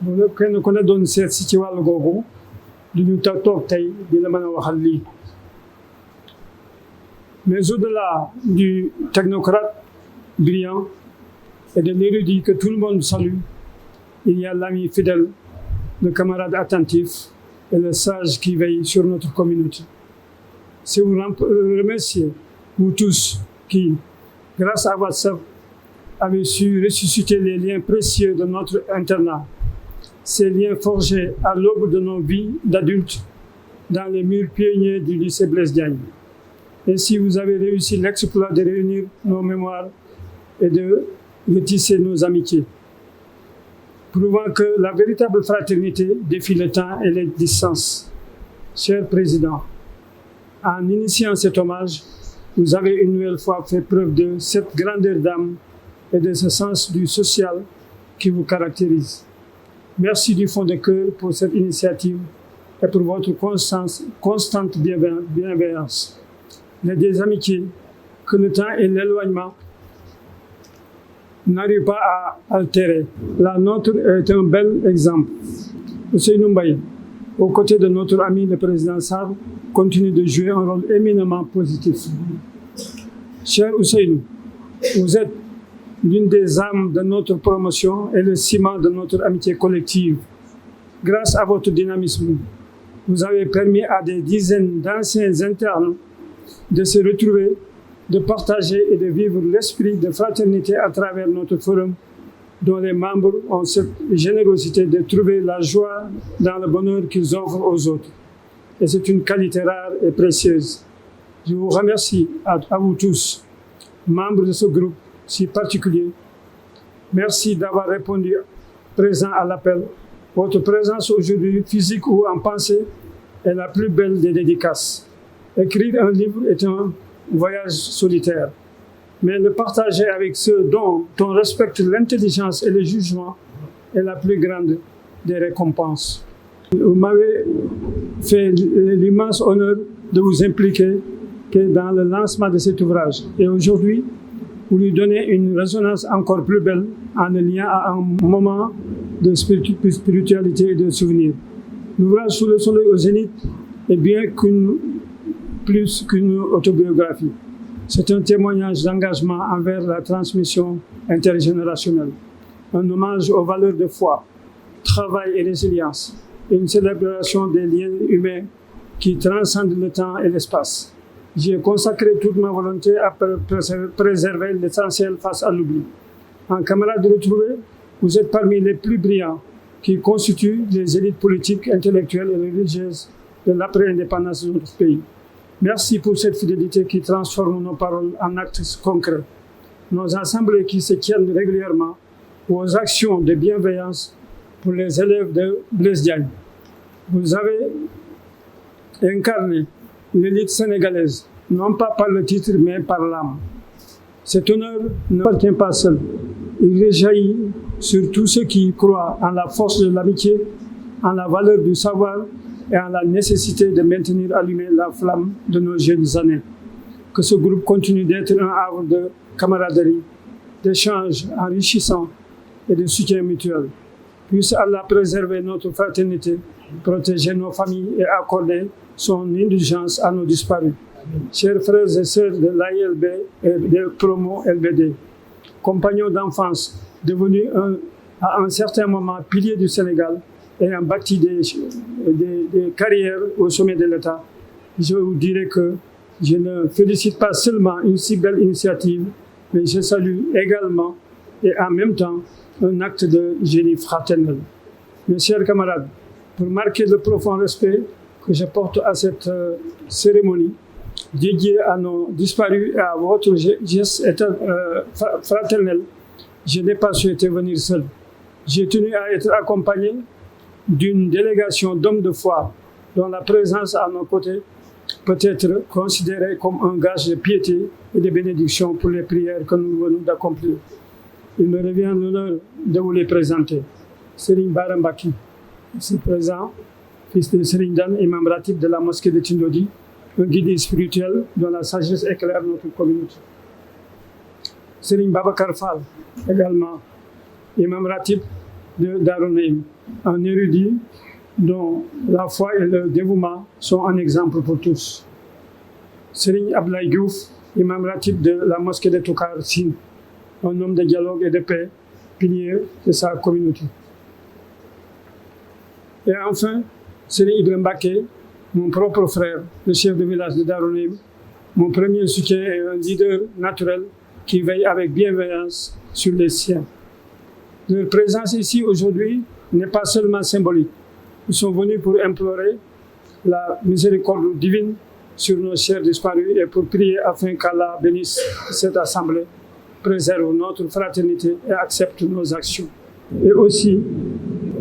loolu kenn ku ne doon seet si ci wàllu googu du ñu toog tey di la mën a waxal lii. Mais au-delà du technocrate brillant et de l'érudit que tout le monde salue, il y a l'ami fidèle, le camarade attentif et le sage qui veille sur notre communauté. C'est vous remercier, vous tous, qui, grâce à WhatsApp, avez su ressusciter les liens précieux de notre internat. Ces liens forgés à l'aube de nos vies d'adultes dans les murs pionniers du lycée Blaise Diagne. Ainsi, vous avez réussi l'exploit de réunir nos mémoires et de retisser nos amitiés, prouvant que la véritable fraternité défie le temps et les distances. Cher Président, en initiant cet hommage, vous avez une nouvelle fois fait preuve de cette grandeur d'âme et de ce sens du social qui vous caractérise. Merci du fond de cœur pour cette initiative et pour votre constante bienveillance. Les des amitiés que le temps et l'éloignement n'arrivent pas à altérer. La nôtre est un bel exemple. Ousseynou Mbaye, aux côtés de notre ami le président Sarr, continue de jouer un rôle éminemment positif. Cher Ousseynou, vous êtes l'une des âmes de notre promotion et le ciment de notre amitié collective. Grâce à votre dynamisme, vous avez permis à des dizaines d'anciens internes de se retrouver, de partager et de vivre l'esprit de fraternité à travers notre forum, dont les membres ont cette générosité de trouver la joie dans le bonheur qu'ils offrent aux autres. Et c'est une qualité rare et précieuse. Je vous remercie à vous tous, membres de ce groupe si particulier. Merci d'avoir répondu présent à l'appel. Votre présence aujourd'hui, physique ou en pensée, est la plus belle des dédicaces. Écrire un livre est un voyage solitaire, mais le partager avec ceux dont on respecte l'intelligence et le jugement est la plus grande des récompenses. Vous m'avez fait l'immense honneur de vous impliquer dans le lancement de cet ouvrage. Et aujourd'hui, vous lui donnez une résonance encore plus belle en lien à un moment de spiritualité et de souvenir. L'ouvrage Sous le soleil au zénith est bien plus qu'une autobiographie. C'est un témoignage d'engagement envers la transmission intergénérationnelle, un hommage aux valeurs de foi, travail et résilience, et une célébration des liens humains qui transcendent le temps et l'espace. J'ai consacré toute ma volonté à préserver l'essentiel face à l'oubli. En camarades retrouvés, vous êtes parmi les plus brillants qui constituent les élites politiques, intellectuelles et religieuses de l'après-indépendance de notre pays. Merci pour cette fidélité qui transforme nos paroles en actes concrets. Nos assemblées qui se tiennent régulièrement aux actions de bienveillance pour les élèves de Blaise Diagne. Vous avez incarné l'élite sénégalaise, non pas par le titre, mais par l'âme. Cet honneur ne appartient pas seul. Il rejaillit sur tous ceux qui croient en la force de l'amitié, en la valeur du savoir et en la nécessité de maintenir allumée la flamme de nos jeunes années. Que ce groupe continue d'être un havre de camaraderie, d'échanges enrichissants et de soutien mutuel. Puisse Allah préserver notre fraternité, protéger nos familles et accorder son indulgence à nos disparus. Chers frères et sœurs de l'AILB et de Promo LBD, compagnons d'enfance devenus à un certain moment piliers du Sénégal et ayant bâti des carrières au sommet de l'État, je vous dirais que je ne félicite pas seulement une si belle initiative, mais je salue également et en même temps un acte de génie fraternel. Mes chers camarades, pour marquer le profond respect que je porte à cette cérémonie dédiée à nos disparus et à votre geste fraternel, je n'ai pas souhaité venir seul. J'ai tenu à être accompagné d'une délégation d'hommes de foi dont la présence à nos côtés peut être considérée comme un gage de piété et de bénédiction pour les prières que nous venons d'accomplir. Il me revient l'honneur de vous les présenter. Serigne Bara Mbacké, ici présent, fils de Serigne Dan, imam ratib de la mosquée de Tindodi, un guide spirituel dont la sagesse éclaire notre communauté. Serigne Babacar Fall, également imam ratib de Darou Naïm, un érudit dont la foi et le dévouement sont un exemple pour tous. Serigne Abdoulaye Diouf, imam ratib de la mosquée de Toukar Sine, un homme de dialogue et de paix, pilier de sa communauté. Et enfin, Serigne Ibrahima Mbacké, mon propre frère, le chef de village de Darou Naïm, mon premier soutien et un leader naturel qui veille avec bienveillance sur les siens. Leur présence ici aujourd'hui n'est pas seulement symbolique. Ils sont venus pour implorer la miséricorde divine sur nos chers disparus et pour prier afin qu'Allah bénisse cette assemblée, préserve notre fraternité et accepte nos actions. Et aussi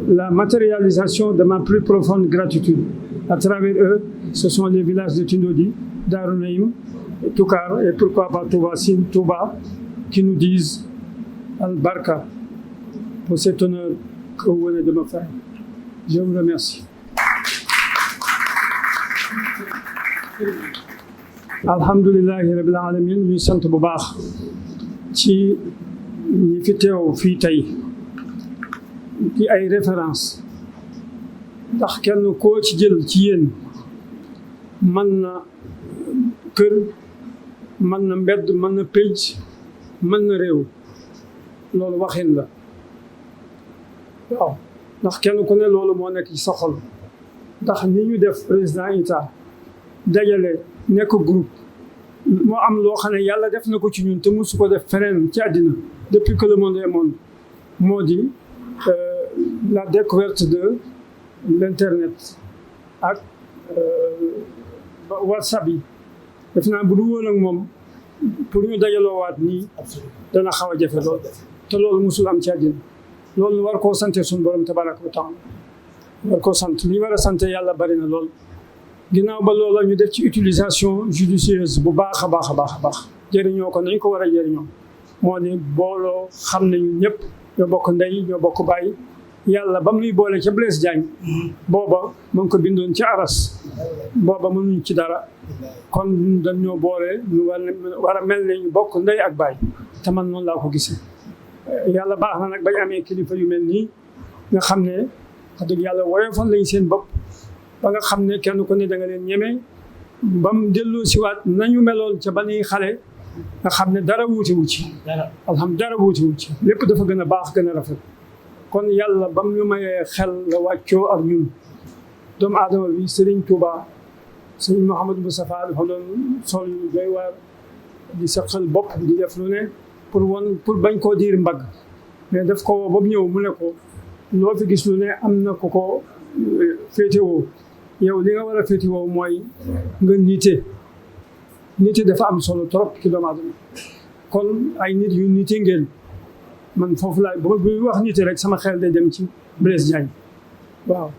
la matérialisation de ma plus profonde gratitude. À travers eux, ce sont les villages de Tindodi, Darou Naïm, Toukar et pourquoi pas Touba Sine, Touba, qui nous disent Al-Barka pour cet honneur que vous venez de me faire. Je vous remercie. Alhamdulillahi rabbil alamin, ñuy sant bu baax ci ñi fi teew fii tey ci ay référence ndax kenn koo ci jël ci yéen mën na kër mën na mbedd mën na pénc mën na réew loolu waxin la waaw ndax kenn ku ne loolu moo nekk ci sa xol ndax ni ñu def président Ita dajale nekk groupe moo am loo xam ne yàlla def na ko ci ñun te mosu ko def feneen ci àddina depuis que le monde est monde moo di la découverte de l'internet ak WhatsApp yi def naa bu du woon ak moom pour ñu dajaloowaat nii dana xaw a jafe lool te loolu mosul am ci àddina loolu war koo sante suñu borom tabaraka wa taala war koo sant li ñu war a sant yàlla bari na lool ginnaaw ba loola ñu def ci utilisation judicieuse bu baax a baax a baax a baax jëriñoo ko nañ ko war a jëriñoo moo ni booloo xam nañu ñëpp ñoo bokk ndey ñoo bokk bàyyi yàlla ba mu nuy boole ca Blaise Diagne booba mu ngi ko bindoon ci aras booba mënuñ ci dara kon dañ ñoo boole ñu war a mel ne ñu bokk ndey ak bàyyi te man noonu laa ko gisee yàlla baax na nag bañ amee kilifa yu mel nii nga xam ne wax dëgg yàlla woyofal lañ seen bopp ba nga xam ne kenn ku ne da nga leen ñeme ba mu delloo siwaat nañu meloon ca ba nuy xale nga xam ne dara wuute wu ci alhamdulilah dara wuute wu ci lépp dafa gën a baax gën a rafet kon yàlla ba mu ñu mayee xel la wàccoo ak ñun doomu aadama bi Serigne Touba Serigne Mouhamadou Moustapha dafa doon sol yu doy waar di saqal bopp di def lu ne pour bañ koo diir mbagg mais daf ko ba mu ñëw mu ne ko loo fi gis lu ne am na ko ko féetewoo yow li nga war a féetewoo mooy nga nite dafa am solo trop ci doomu aadama kon ay nit yu nite ngeen man foofu laay bu wax nite rek sama xel day dem ci Blaise Diagne waaw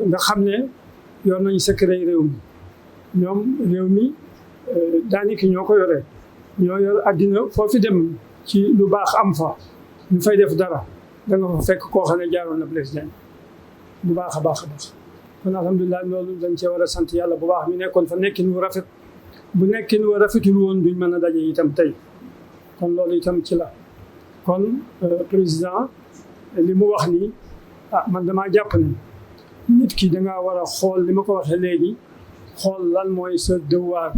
nga xam ne yor nañu secret réew mi ñoom réew mi daanaka ñoo ko yore ñoo yor àddina foofu dem ci lu baax am fa ñu fay def dara da nga fa fekk koo xam ne jaaroon na Blaise Diagne bu baax a baax a baax kon alhamdulilah loolu dañ cee war a sant yàlla bu baax ñu nekkoon fa nekkin wu rafet bu nekkin wu rafetul woon duñ mën a daje itam tey kon loolu itam ci la kon président li mu wax nii man damaa jàpp ne nit ki da ngaa war a xool li ma ko waxee léegi xool lan mooy sa devoir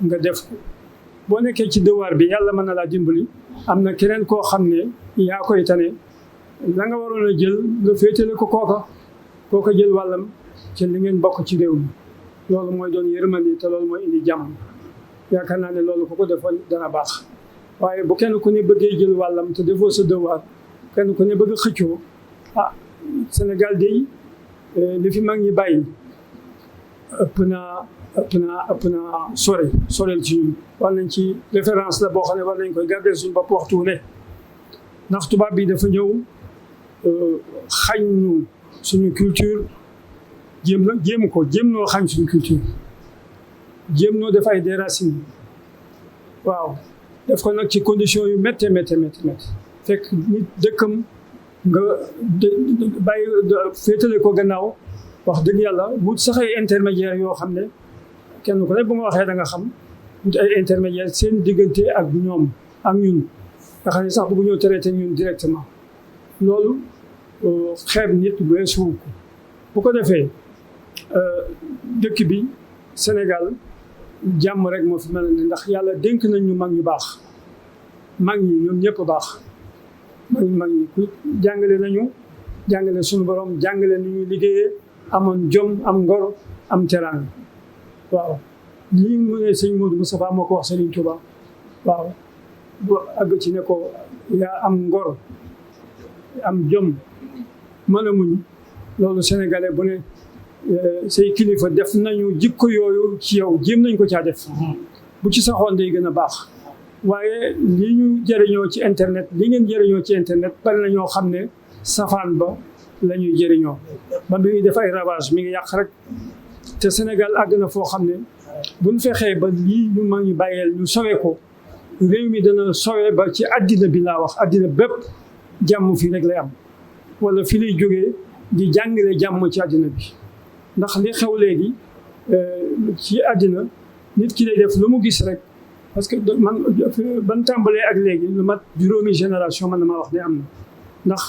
nga def ko boo nekkee ci devoir bi yàlla mën na laa dimbali am na keneen koo xam ne yaa koy tane la nga waroon a jël nga féetale ko kooka jël wàllam ci li ngeen bokk ci réew mi loolu mooy doon yërmande te loolu mooy indi jàmm yaakaar naa ne loolu ku ko defoon dana baax waaye bu kenn ku ne bëggee jël wàllam te defoo sa devoir kenn ku ne bëgg a xëccoo Sénégal day li fi mag ñi bàyyi ëpp naa sorel ci ñun war nañ ci référence la boo xam ne war nañ koy garder suñu bopp waxtu ne ndax tubaab bi dafa ñëw xañ ñu suñu culture jéem noo xañ suñu culture jéem noo def ay déracinement waaw def ko nag ci condition yu métti fekk nit dëkkam nga bàyyi féetale ko gannaaw wax dëgg yàlla wut sax ay intermédiaire yoo xam ne kenn ku ne bu nga waxee da nga xam wut ay intermédiaire seen diggante ak ñoom ak ñun nga xam ne sax bëggu ñoo traité ñun directement loolu xeeb nit weesuwu ko bu ko defee dëkk bi Sénégal jàmm rek moo fi mel ne ndax yàlla dénk nañ ñu mag ñu baax mag ñi ñoom ñëpp baax mag ñi ku jàngale suñu borom jàngale ni ñuy liggéeyee amoon jom am ngor am teraanga waaw lii mu ne sëñ Modou Moustapha moo ko wax Serigne Touba waaw bu àgg ci ne ko yaa am ngor am jom mën a muñ loolu sénégalais bu ne say kilifa def nañu jikko yooyu ci yow jéem nañ ko caa def bu ci saxoon day gën a baax waaye li ñu jëriñoo ci internet li ngeen jëriñoo ci internet bari na ñoo xam ne safaan ba la ñuy jëriñoo ba bi ñuy def ay ravage mi ngi yàq rek te Sénégal àgg na foo xam ne buñ fexee ba lii ñu mag ñu bàyyeel ñu sowe ko réew mi dana sowe ba ci àddina bi laa wax àddina bépp jàmm fii rek lay am wala fi lay jógee di jàngale jàmm ci àddina bi ndax li xew léegi ci àddina nit ki lay def lu mu gis rek parce que man ban tàmbalee ak léegi lu mat juróomi génération man dama wax ne am na ndax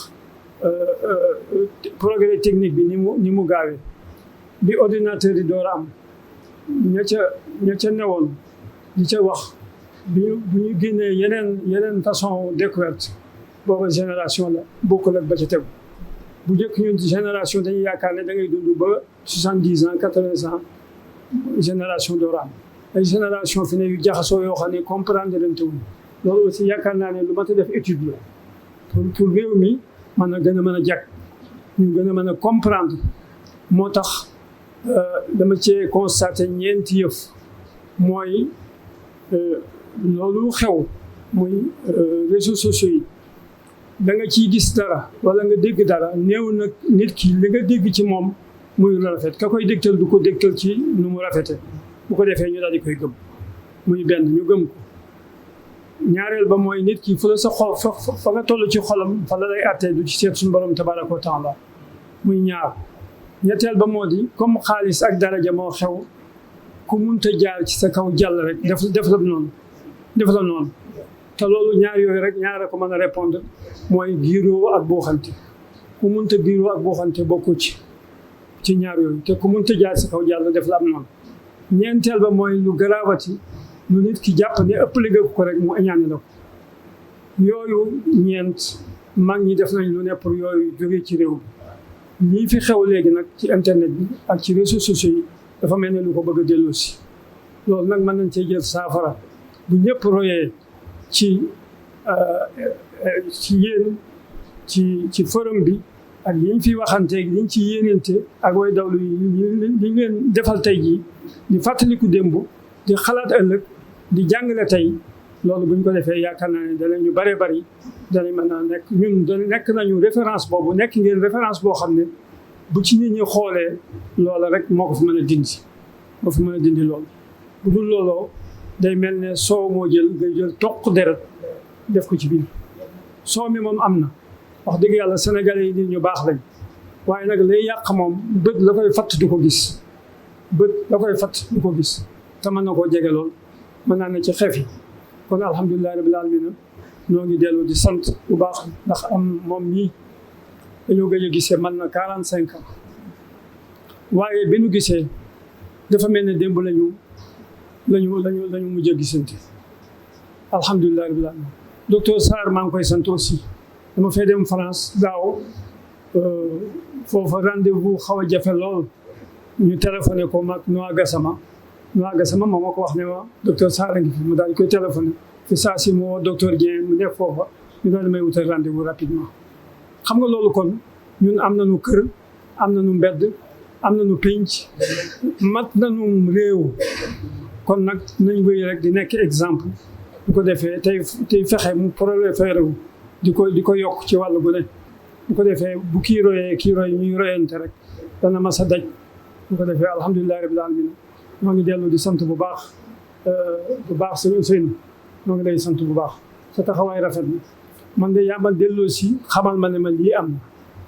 progrès technique bi ni mu gaawee bi ordinateur yi door a am ña ca newoon di ca wax bu ñu génnee yeneen façon découverte booba génération la bokkul ak ba ca tegu bu njëkk ñun génération dañuy yaakaar ne da ngay dund ba 70 ans 80 ans génération door a am ay génération fi ne yu jaxasoo yoo xam ne comprendre leen tawuñ loolu aussi yaakaar naa ne lu mat a def étude la pour réew mi mën a gën a mën a jag ñu gën a mën a comprendre moo tax dama cee constaté ñeenti yëf mooy loolu xew muy réseaux sociaux yi da nga ciy gis dara wala nga dégg dara néew nag nit ki li nga dégg ci moom muy lu rafet ka koy dégtal du ko dégtal ci nu mu rafete bu ko defee ñu daal di koy gëm muy benn ñu gëm ko ñaareel ba mooy nit ki fu la sa xol fa nga toll ci xolam fa la lay attee du ci seet suñu borom tabaraka wa taala muy ñaar ñetteel ba moo di comme xaalis ak daraja moo xew ku munta jaar ci sa kaw jàll rek def la noonu te loolu ñaar yooyu rek ñaar a ko mën a répondre mooy giiroo ak buuxante ku munta giiroo ak buuxante bokku ci ñaar yooyu te ku munta jaar sa kaw jàll def la am noonu ñeenteel ba mooy lu garaawati lu nit ki jàpp ne ëppale nga ko rek mu añaane la ko yooyu ñeent mag ñi def nañ lu ne pour yooyu jóge ci réew mi lii fi xew léegi nag ci internet bi ak ci réseaux sociaux yi dafa mel ne lu ko bëgg a delloo si loolu nag mën nañ cee jël saafara bu ñëpp royee ci yéen ci forum bi ak yiñ fi waxanteeg yiñ ci yéenante ak way dawlu yi liñ leen defal tey jii di fàttaliku démb di xalaat ëllëg di jàngale tey loolu buñ ko defee yaakaar naa ne danañu bare bari danañ mën a nekk ñun nekk nañu référence boobu nekk ngeen référence boo xam ne bu ci nit ñi xoolee loola rek moo ko fi mën a dindi loolu bu dul looloo day mel ne soow moo jël nga jël toq deret def ko ci biir soow mi moom am na wax dëgg yàlla sénégalais yi nit ñu baax lañ waaye nag lay yàq moom bët la koy fatt du ko gis te mën na koo jege lool mën naa ne ci xef yi kon alhamdulilahi rabbil alamin noo ngi dellu di sant bu baax ndax am moom ñii dañoo gëj a gisee man na 45 ans waaye bi nu gisee dafa mel ne démb lañu mujj a gisante alhamdulilahi rabbil alamin docteur Sarr maa ngi koy sant aussi dama fay dem France daaw foofa rendez-vous xaw a jafe lool ñu téléphoné ko mag Noa Gassama moom moo ko wax ne ma docteur Sarr a ngi fi mu daal di koy téléphoné fi saa si moo docteur Dieng mu nekk foofa ñu daal di may wutal rendez-vous rapidement xam nga loolu kon ñun am nañu kër am nañu mbedd am nañu pénc mat nañu réew kon nag nañ wéy rek di nekk exemple bu ko defee tey fexe mu proliféré wu di ko yokk ci wàllu gu ne bu ko defee bu kii royee ñuy royante rek dana mas a daj bu ko defee alhamdulilahi rabbil alamin ñoo ngi dellu di sant bu baax sëñ Ousseynou ñoo ngi lay sant bu baax sa taxawaay rafet na man de yaa ma delloo si xamal ma ne ma lii am na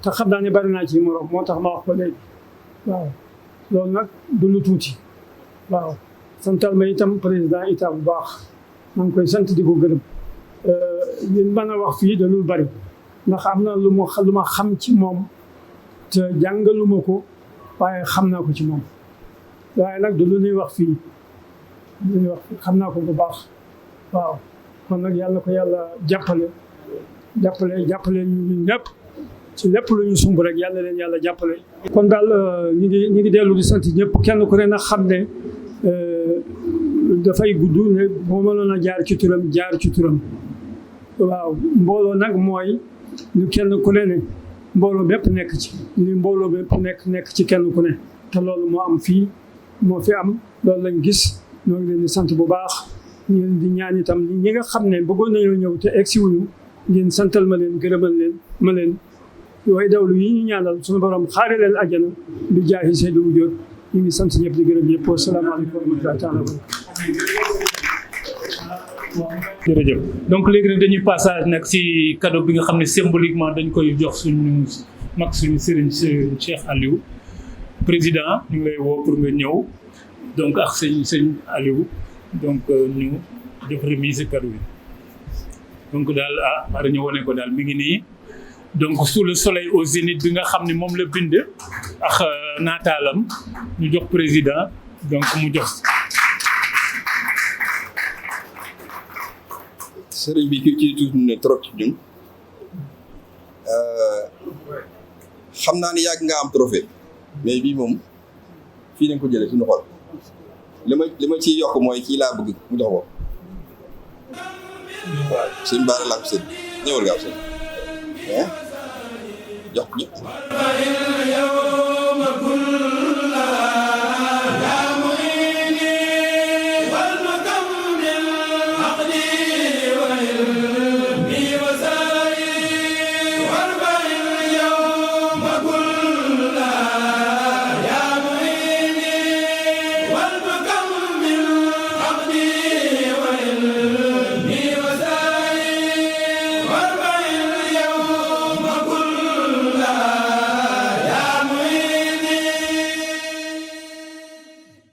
te xam naa ne bari naa ci morom moo tax ma wax ko léegi waaw loolu nag du lu tuuti waaw santal ma itam président itam bu baax maa ngi koy sant di ko gërëm li mën a wax fii da lu bari ndax am na lu ma xam ci moom te jàngaluma ko waaye xam naa ko ci moom waaye nag du lu ñuy wax fii lu ñuy wax xam naa ko bu baax waaw kon nag yàlla ko yàlla jàppale ñu ñëpp ci lépp lu ñu sumb rek yàlla leen yàlla jàppale. kon daal ñu ngi dellu di sant ñëpp kenn ku ne nag xam ne dafay gudd ne boo mënoon a jaar ci turam waaw mbooloo nag mooy ñu kenn ku ne mbooloo bépp nekk ci li mbooloo bépp nekk ci kenn ku ne te loolu moo am fii moo fi am loolu lañ gis ñoo ngi leen di sant bu baax ñu leen di ñaan itam ñi nga xam ne bëggoon nañoo ñëw te egsi wuñu ngeen santal ma leen gërëmal leen way dawlu yi ñu ñaanal suñu borom xaare leen àjjana bi jaahi Seydou Diop ñu ngi sant ñëpp di gërëm ñëpp wasalaamaaleykum wa rahmatullahi taala jërëjëf donc léegi nag dañuy passage nag ci cadeau bi nga xam ne symboliquement dañ koy jox suñu sëriñ Cheikh Aliou président ñu ngi lay woo pour nga ñëw donc ak sëñ Aliou donc ñu def remise cadeau yi donc daal war ñu wone ko daal mi ngi nii donc sous le soleil au zénith bi nga xam ne moom la bind ak naataalam ñu jox président donc mu jox sëriñ bi ki ci tuuti ne trop ci ñun xam naa ni yàgg nga am trophée mais bii moom fii lañ ko jëlee suñu xol li ma ciy yokk mooy kii laa bëgg mu jox ko waaw sëñ Bara laa ko sëñ ñëwal gaaw sëñ jox ñëpp